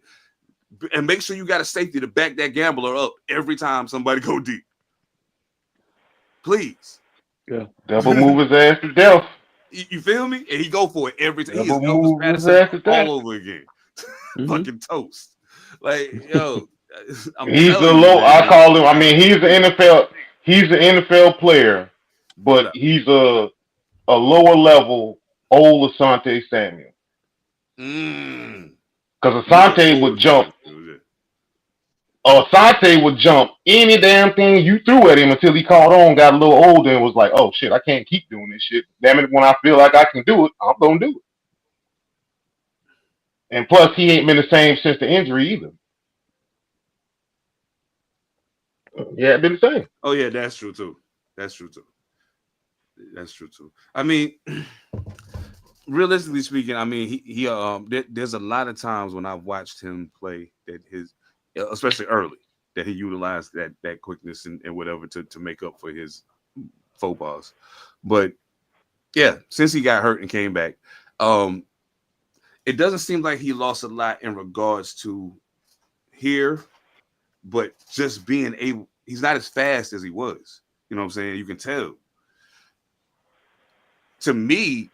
And make sure you got a safety to back that gambler up every time somebody go deep. Please. Yeah. Double move his ass to death. You feel me? And he go for it every time. He's Elvis Patterson all over again. Fucking toast. Like, yo. He's a low. I call him. I mean, he's an NFL. He's an NFL player, but he's a lower level old Asante Samuel. Because Asante would jump. Asante would jump any damn thing you threw at him until he caught on, got a little older, and was like, "Oh shit, I can't keep doing this shit. Damn it, when I feel like I can do it, I'm gonna do it." And plus, he ain't been the same since the injury either. Yeah, been the same. Oh yeah, that's true too. I mean, realistically speaking, I mean, he there's a lot of times when I've watched him play that especially early, that he utilized that quickness and whatever to make up for his faux pas. But yeah, since he got hurt and came back, it doesn't seem like he lost a lot in regards to here, but just being able, he's not as fast as he was. You know what I'm saying? You can tell. To me,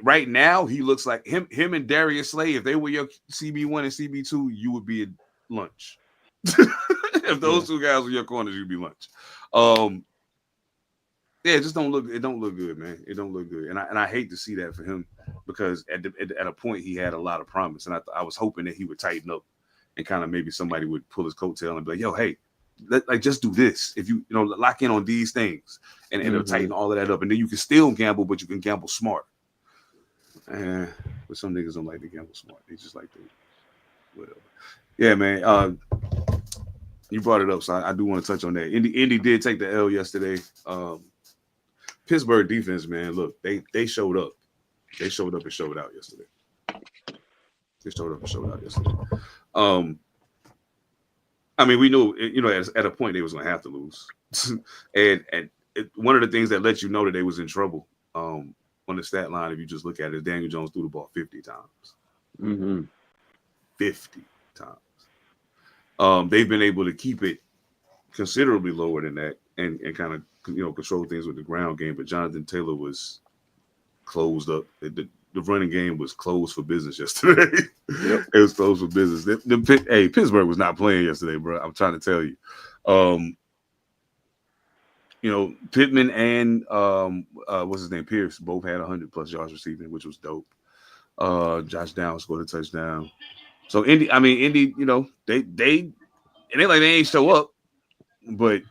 right now he looks like him and Darius Slay. If they were your CB1 and CB2, you would be at lunch. If those two guys were your corners, you'd be lunch. Yeah, it just don't look. It don't look good, man. It don't look good, and I hate to see that for him because at a point he had a lot of promise, and I was hoping that he would tighten up and kind of maybe somebody would pull his coattail and be like, "Yo, hey, just do this. If you lock in on these things, and it'll tighten all of that up, and then you can still gamble, but you can gamble smart." But some niggas don't like to gamble smart. They just like to whatever. Yeah, man. You brought it up, so I do want to touch on that. Indy did take the L yesterday. Pittsburgh defense, man, look, they showed up. They showed up and showed out yesterday. I mean, we knew, at a point they was going to have to lose. and one of the things that let you know that they was in trouble on the stat line, if you just look at it, Daniel Jones threw the ball 50 times. 50 times. They've been able to keep it considerably lower than that and kind of control things with the ground game. But Jonathan Taylor was closed up. The running game was closed for business yesterday. Yep. It was closed for business. Pittsburgh was not playing yesterday, bro. I'm trying to tell you. Pittman and what's his name, Pierce, both had 100+ yards receiving, which was dope. Josh Downs scored a touchdown. So Indy, they it ain't like they ain't show up, but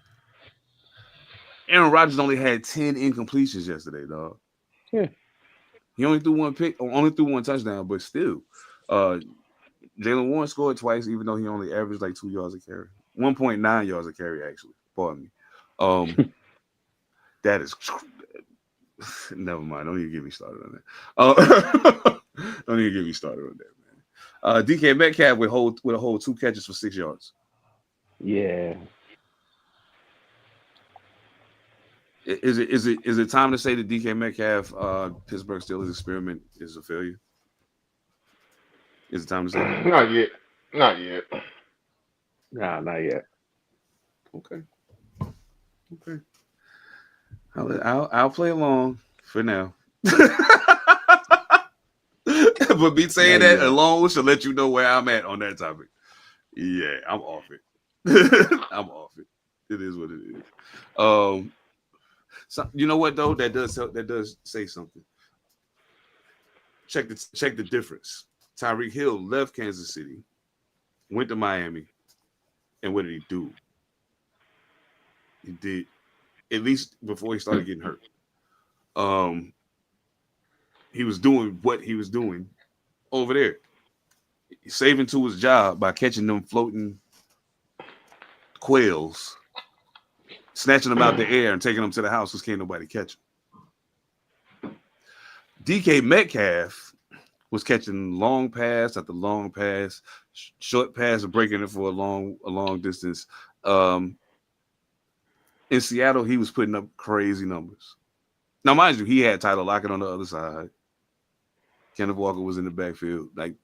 Aaron Rodgers only had 10 incompletions yesterday, dog. Yeah. He only threw one pick, only threw one touchdown, but still. Jalen Warren scored twice, even though he only averaged like 2 yards a carry. 1.9 yards a carry, actually. Pardon me. That is never mind. Don't even get me started on that. Don't even get me started on that, man. DK Metcalf with a whole 2 catches for 6 yards. Yeah. Is it time to say that DK Metcalf, Pittsburgh Steelers experiment is a failure? Is it time to say that? Not yet. Nah, not yet. Okay. I'll play along for now. But me saying that alone should let you know where I'm at on that topic. Yeah, I'm off it. I'm off it. It is what it is. So, you know what though? That does say something. Check the difference. Tyreek Hill left Kansas City, went to Miami, and what did he do? He did, at least before he started getting hurt. He was doing what he was doing over there, saving to his job by catching them floating quails, snatching them out the air and taking them to the house because can't nobody catch them. DK Metcalf was catching long pass after long pass, short pass and breaking it for a long distance. In Seattle, he was putting up crazy numbers. Now, mind you, he had Tyler Lockett on the other side. Kenneth Walker was in the backfield. Like,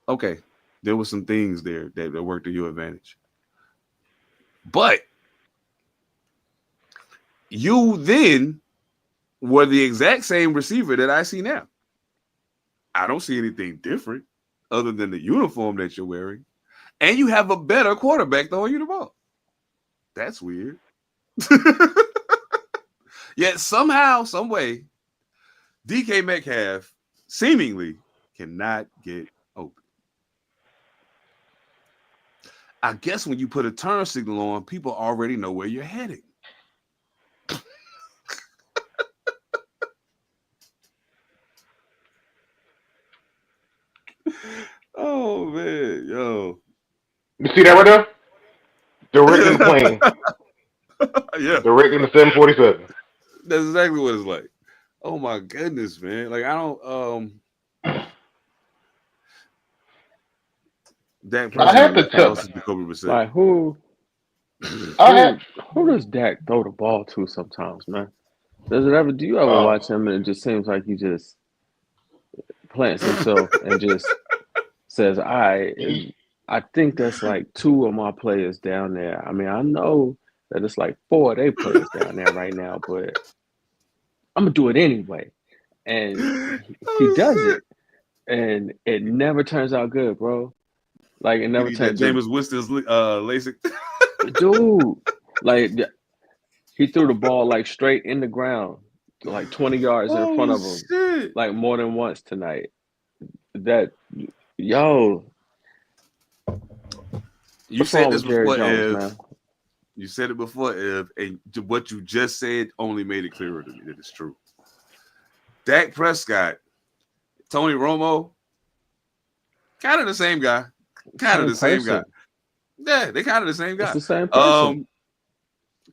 okay, there were some things there that worked to your advantage. But you then were the exact same receiver that I see now. I don't see anything different other than the uniform that you're wearing. And you have a better quarterback throwing you the ball. That's weird. Yet somehow, some way, DK Metcalf seemingly cannot get open. I guess when you put a turn signal on, people already know where you're heading. Oh man, yo. You see that right there? Direct in the plane. Yeah. Direct in the 747. That's exactly what it's like. Oh my goodness, man. Like I don't Dak I have to tell like who does Dak throw the ball to sometimes, man? Do you ever watch him and it just seems like he just plants himself and just says, I think that's like 2 of my players down there. I mean, I know that it's like 4 of their players down there right now, but I'm going to do it anyway. And he does it. And it never turns out good, bro. Like, it never turns out. Jameis Winston's LASIK. Dude, like, He threw the ball like straight in the ground, like 20 yards in front of him, shit. like more than once tonight. That yo, You what's said wrong this with Jerry before, Jones, Ev. man? You said it before, Ev, and what you just said only made it clearer to me that it's true. Dak Prescott, Tony Romo, kind of the same guy. Kind of the same guy. Yeah, they kind of the same guy. It's the same person.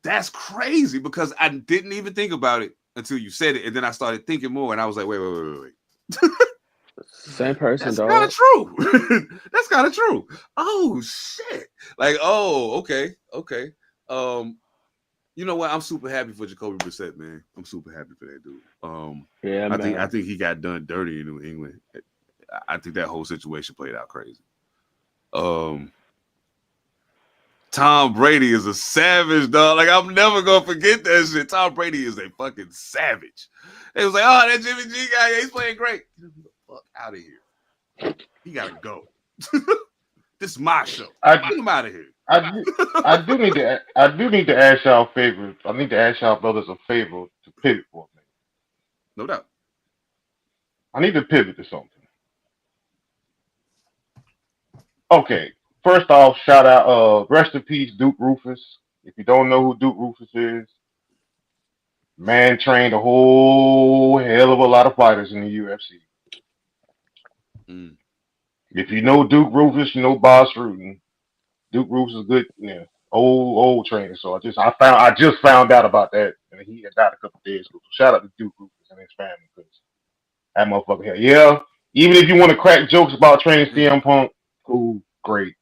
That's crazy because I didn't even think about it until you said it, and then I started thinking more, and I was like, wait. Same person, That's dog. kind of true. That's kind of true. Oh shit! Like, oh, okay. You know what? I'm super happy for Jacoby Brissett, man. I'm super happy for that dude. Yeah, man. I think he got done dirty in New England. I think that whole situation played out crazy. Tom Brady is a savage, dog. Like, I'm never gonna forget that shit. Tom Brady is a fucking savage. It was like, oh, that Jimmy G guy, he's playing great. Get the fuck out of here. He gotta go. This is my show. Get him out of here. I do need to ask y'all a favor. I need to ask y'all brothers a favor to pivot for me. No doubt. I need to pivot to something. Okay. First off, shout out, rest in peace, Duke Rufus. If you don't know who Duke Rufus is, man trained a whole hell of a lot of fighters in the UFC. If you know Duke Rufus, you know Boss Rutan. Duke Rufus is good, old trainer. So I just found out about that, and he had died a couple days ago. So shout out to Duke Rufus and his family, because that motherfucker here. Yeah, even if you want to crack jokes about training CM Punk, cool, great.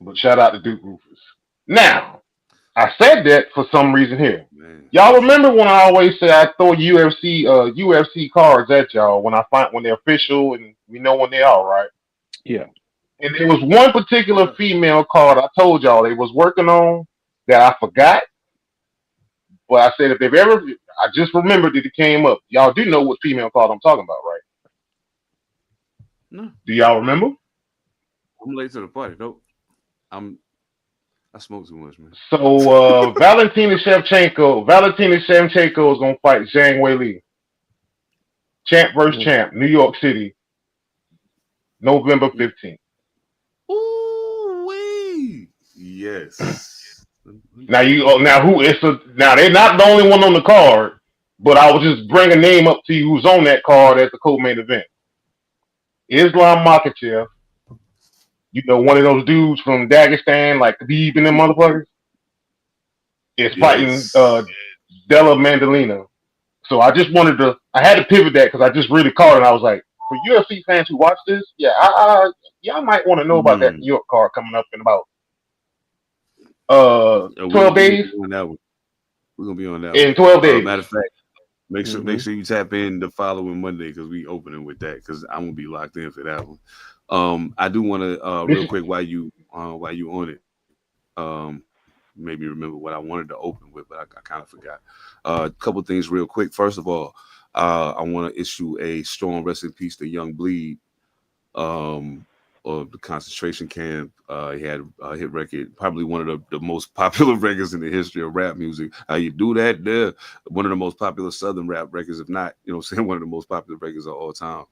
But shout out to Duke Rufus. Now, I said that for some reason here. Man. Y'all remember when I always say I throw UFC cards at y'all when they're official and we know when they are, right? Yeah. And there was one particular female card I told y'all they was working on that I forgot. But I said I just remembered that it came up. Y'all do know what female card I'm talking about, right? No. Do y'all remember? I'm late to the party. Nope. I smoke too much, man. So Valentina Shevchenko is gonna fight Zhang Weili. Champ versus champ, New York City, November 15th. Ooh wee. Yes. Now they're not the only one on the card, but I will just bring a name up to you who's on that card as the co-main event. Islam Makhachev. You know, one of those dudes from Dagestan, like Khabib and them motherfuckers, is fighting Della Mandolina. So I had to pivot that because I just really caught it. And I was like, for UFC fans who watch this, y'all might want to know about that New York card coming up in about 12 days. We're gonna be on that in 12 days. Matter of fact, make sure you tap in the following Monday because we opening with that because I'm gonna be locked in for that one. I do want to real quick while you on it, maybe remember what I wanted to open with, but I kind of forgot. A couple things real quick. First of all, I want to issue a strong rest in peace to Young Bleed, of the concentration camp. He had a hit record, probably one of the most popular records in the history of rap music. How you do that? There, one of the most popular Southern rap records, if not, one of the most popular records of all time.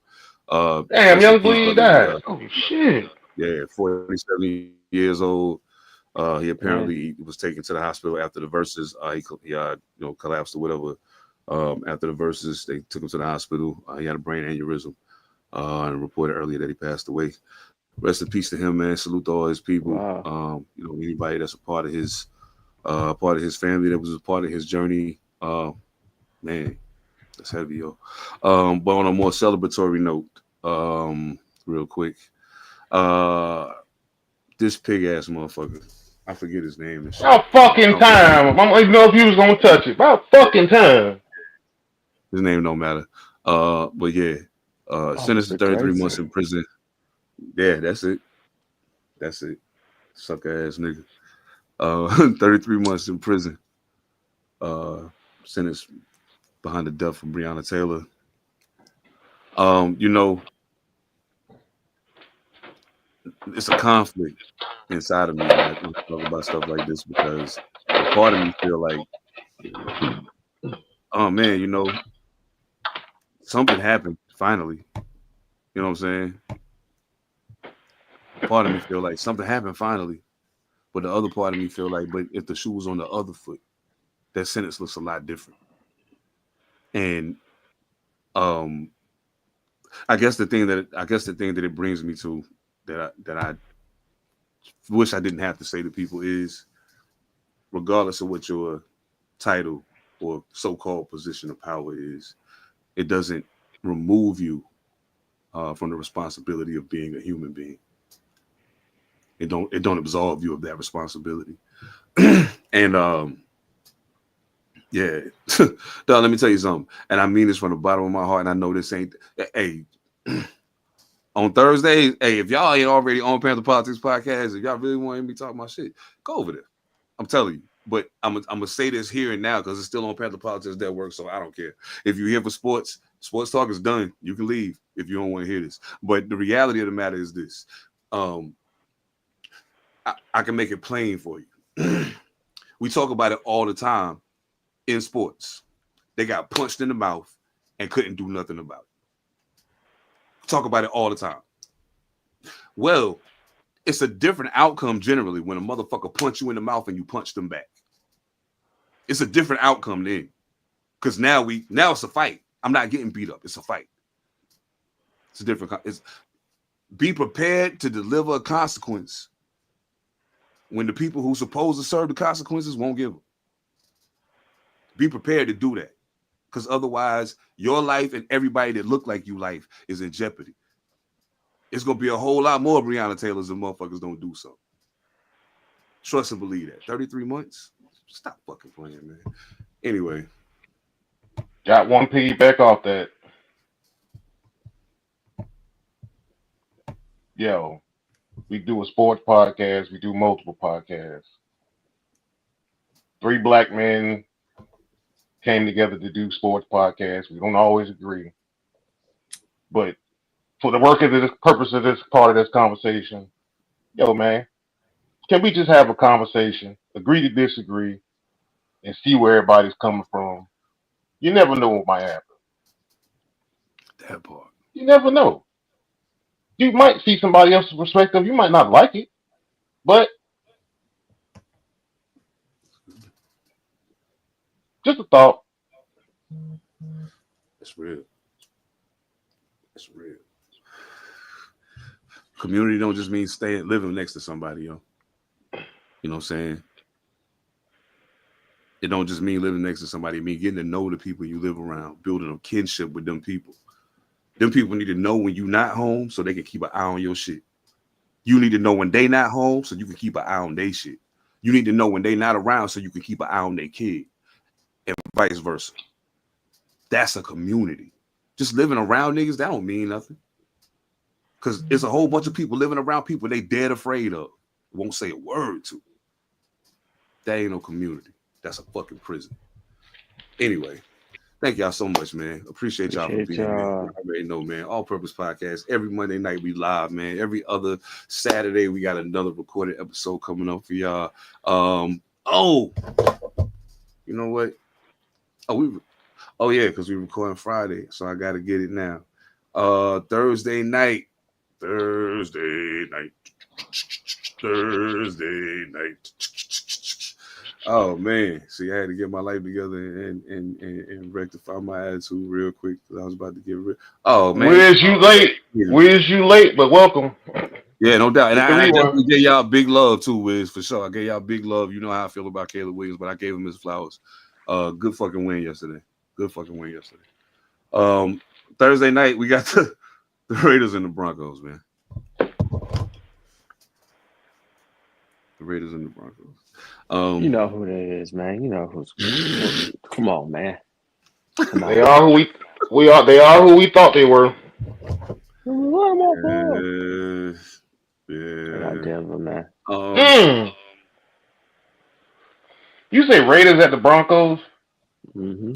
Damn, Young Bleed died. Oh shit. Yeah, 47 years old. He apparently was taken to the hospital after the verses. He collapsed or whatever. After the verses, they took him to the hospital. He had a brain aneurysm, and reported earlier that he passed away. Rest in peace to him, man. Salute to all his people. Wow. Anybody that's a part of his family, that was a part of his journey. Man, that's heavy, yo. But on a more celebratory note, real quick, this pig ass motherfucker, I forget his name. About fucking time. I don't even know if you was gonna touch it. About fucking time. His name don't matter. But yeah, sentenced to 33 months in prison. Yeah, that's it. Sucker ass nigga. 33 months in prison. Sentenced behind the death from Breonna Taylor. It's a conflict inside of me when I talk about stuff like this because the part of me feel like, oh man, something happened finally. You know what I'm saying? Part of me feel like something happened finally, but the other part of me feel like, but if the shoe was on the other foot, that sentence looks a lot different. And I guess the thing that it brings me to that I wish I didn't have to say to people is, regardless of what your title or so-called position of power is, it doesn't remove you from the responsibility of being a human being. It don't absolve you of that responsibility. And yeah, dog, let me tell you something, and I mean this from the bottom of my heart, and I know this ain't. Hey, on Thursdays, hey, if y'all ain't already on Panther Politics podcast, if y'all really want me to talk my shit, go over there. I'm telling you. But I'm gonna say this here and now because it's still on Panther Politics Network, so I don't care. If you're here for sports talk is done. You can leave if you don't want to hear this. But the reality of the matter is this: I can make it plain for you. We talk about it all the time in sports. They got punched in the mouth and couldn't do nothing about it. Talk about it all the time. Well, it's a different outcome generally when a motherfucker punch you in the mouth and you punch them back. It's a different outcome then, because now it's a fight. I'm not getting beat up. It's a fight. It's a different. Be prepared to deliver a consequence when the people who supposed to serve the consequences won't give them. Be prepared to do that, because otherwise your life and everybody that look like you life is in jeopardy. It's gonna be a whole lot more Breonna Taylors and motherfuckers don't do so. Trust and believe that. 33 months. Stop fucking playing, man. Anyway. Got one piggyback off that. Yo, we do a sports podcast. We do multiple podcasts. 3 black men came together to do sports podcasts. We don't always agree. But for the purpose of this part of this conversation, yo, man, can we just have a conversation, agree to disagree, and see where everybody's coming from? You never know what might happen. That part. You never know. You might see somebody else's perspective. You might not like it, but just a thought. It's real. It's real. Community don't just mean living next to somebody, yo. You know what I'm saying? It don't just mean living next to somebody. It mean getting to know the people you live around, building a kinship with them people. Them people need to know when you're not home so they can keep an eye on your shit. You need to know when they not home so you can keep an eye on their shit. You need to know when they not around so you can keep an eye on their kid, and vice versa. That's a community. Just living around niggas, that don't mean nothing. Because it's a whole bunch of people living around people they dead afraid of. Won't say a word to. That ain't no community. That's a fucking prison. Anyway, thank y'all so much, man. Appreciate y'all for being here. I already know, man. All Purpose Podcast. Every Monday night we live, man. Every other Saturday we got another recorded episode coming up for y'all. You know what? Yeah, because we recording Friday, so I gotta get it now. Thursday night. Oh man, see, I had to get my life together and rectify my attitude real quick because I was about to get rid. Oh man, Where's you late? But welcome. Yeah, no doubt. And I definitely gave y'all big love too, Wiz, for sure. I gave y'all big love. You know how I feel about Caleb Williams, but I gave him his flowers. Good fucking win yesterday. Thursday night we got the Raiders and the Broncos, man. The Raiders and the Broncos. You know who that is, man. You know who's. Come on, man. Come on. They are who They are who we thought they were. Yeah. Denver, man. You say Raiders at the Broncos? Mm-hmm.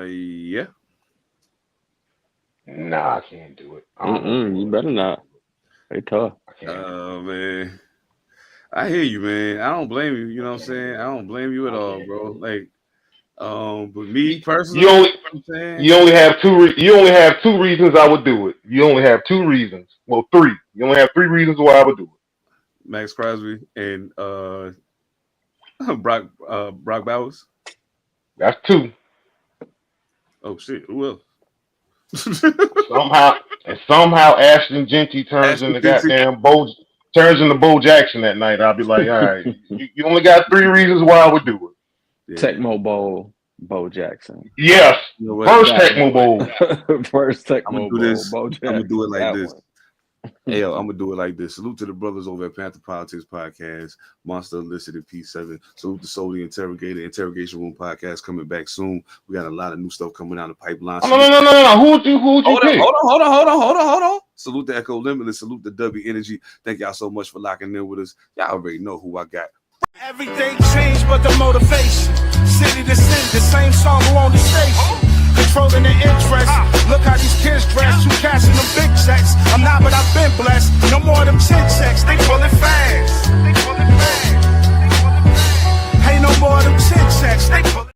Yeah. Nah, I can't do it. You better not. They tough. Man. I hear you, man. I don't blame you. You know what I'm saying? I don't blame you at all, bro. Like, but me personally, You only you know what I'm saying? you only have two reasons I would do it. You only have two reasons. Well, three. You only have three reasons why I would do it. Max Crosby and Brock Bowers. That's two. Oh shit, who else? Somehow Ashton Genty turns Ashton into Genty. goddamn Bo Jackson that night. I'll be like, all right, you only got three reasons why I would do it. Yeah. Tecmo Bowl, Bo Jackson. Yes, You know what? first Tecmo Bowl. First Tecmo I'm gonna Bowl, do this. Bo I'm Jackson. gonna do it like That this. one. Hey, yo, I'm gonna do it like this. Salute to the brothers over at Panther Politics Podcast, Monster Illicit and P7. Salute to Soul the Interrogator, Interrogation Room Podcast coming back soon. We got a lot of new stuff coming down the pipeline. Oh, no. Who would you pick? Hold on. Salute to Echo Limitless. Salute to W Energy. Thank y'all so much for locking in with us. Y'all already know who I got. Everything changed but the motivation. City to city, the same song on the station. Controlling the interest. Look how these kids dress. You cashing them big checks. I'm not, but I've been blessed. No more of them chin checks. They pulling fast. Ain't no more of them chin checks. They pulling